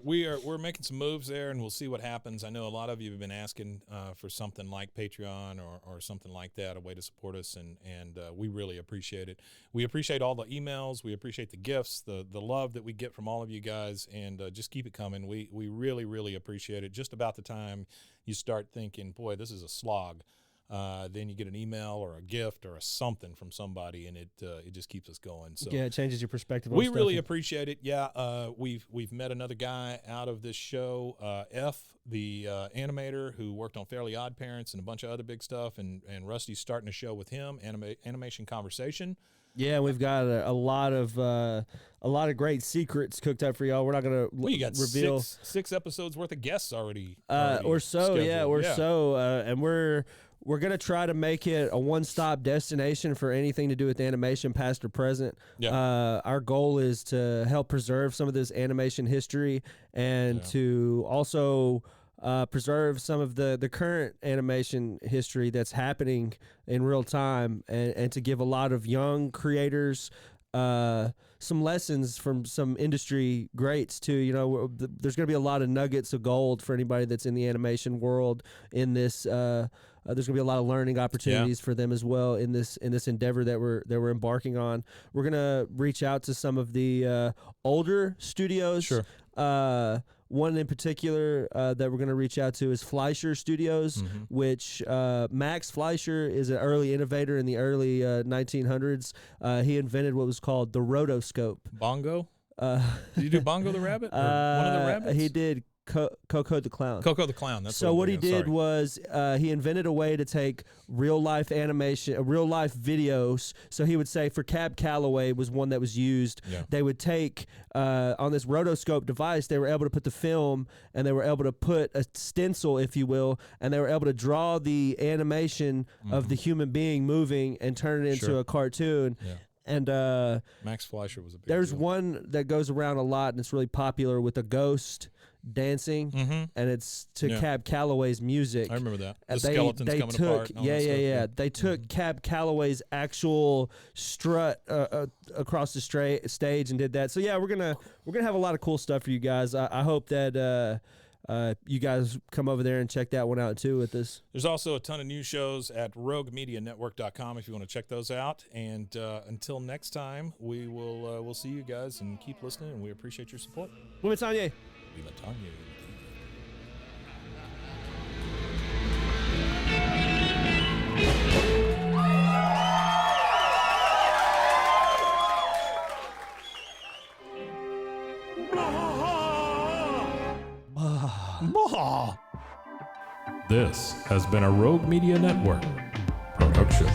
Speaker 4: we're making some moves there, and we'll see what happens. I know a lot of you have been asking for something like Patreon or something like that, a way to support us, and we really appreciate it. We appreciate all the emails. We appreciate the gifts, the love that we get from all of you guys, and just keep it coming. We really, really appreciate it. Just about the time you start thinking, boy, this is a slog, then you get an email or a gift or a something from somebody, and it just keeps us going. So
Speaker 5: yeah, it changes your perspective.
Speaker 4: We really appreciate it. Yeah, we've met another guy out of this show, the animator who worked on Fairly Odd Parents and a bunch of other big stuff, and Rusty's starting a show with him, Animation Conversation.
Speaker 5: Yeah, we've got a lot of great secrets cooked up for y'all. We're not going to reveal
Speaker 4: six episodes worth of guests already
Speaker 5: or so.
Speaker 4: scheduled.
Speaker 5: Yeah, and we're going to try to make it a one-stop destination for anything to do with animation, past or present.
Speaker 4: Yeah.
Speaker 5: Our goal is to help preserve some of this animation history and to also preserve some of the current animation history that's happening in real time and to give a lot of young creators some lessons from some industry greats too. You know, there's going to be a lot of nuggets of gold for anybody that's in the animation world in this. There's going to be a lot of learning opportunities for them as well in this endeavor that we're embarking on. We're going to reach out to some of the older studios.
Speaker 4: Sure.
Speaker 5: One in particular that we're going to reach out to is Fleischer Studios, which Max Fleischer is an early innovator in the early 1900s. He invented what was called the rotoscope.
Speaker 4: Bongo? Did you do Bongo the Rabbit? Or one of the rabbits?
Speaker 5: He did Coco the Clown.
Speaker 4: Coco the Clown. That's
Speaker 5: so what he did was he invented a way to take real life animation, real life videos. So he would say for Cab Calloway was one that was used.
Speaker 4: Yeah.
Speaker 5: They would take on this rotoscope device. They were able to put the film and they were able to put a stencil, if you will, and they were able to draw the animation of the human being moving and turn it into a cartoon.
Speaker 4: Yeah.
Speaker 5: And
Speaker 4: Max Fleischer was a big
Speaker 5: there's
Speaker 4: deal.
Speaker 5: one that goes around a lot and it's really popular with a ghost dancing, and it's to Cab Calloway's music.
Speaker 4: I remember that. The skeletons coming apart. And all that stuff.
Speaker 5: They took Cab Calloway's actual strut across the stage and did that. So yeah, we're gonna have a lot of cool stuff for you guys. I hope that you guys come over there and check that one out too with us.
Speaker 4: There's also a ton of new shows at roguemedianetwork.com if you want to check those out. And until next time, we'll see you guys and keep listening. And we appreciate your support.
Speaker 5: Wimatanye.
Speaker 4: Viva Tanya. This has been a Rogue Media Network production.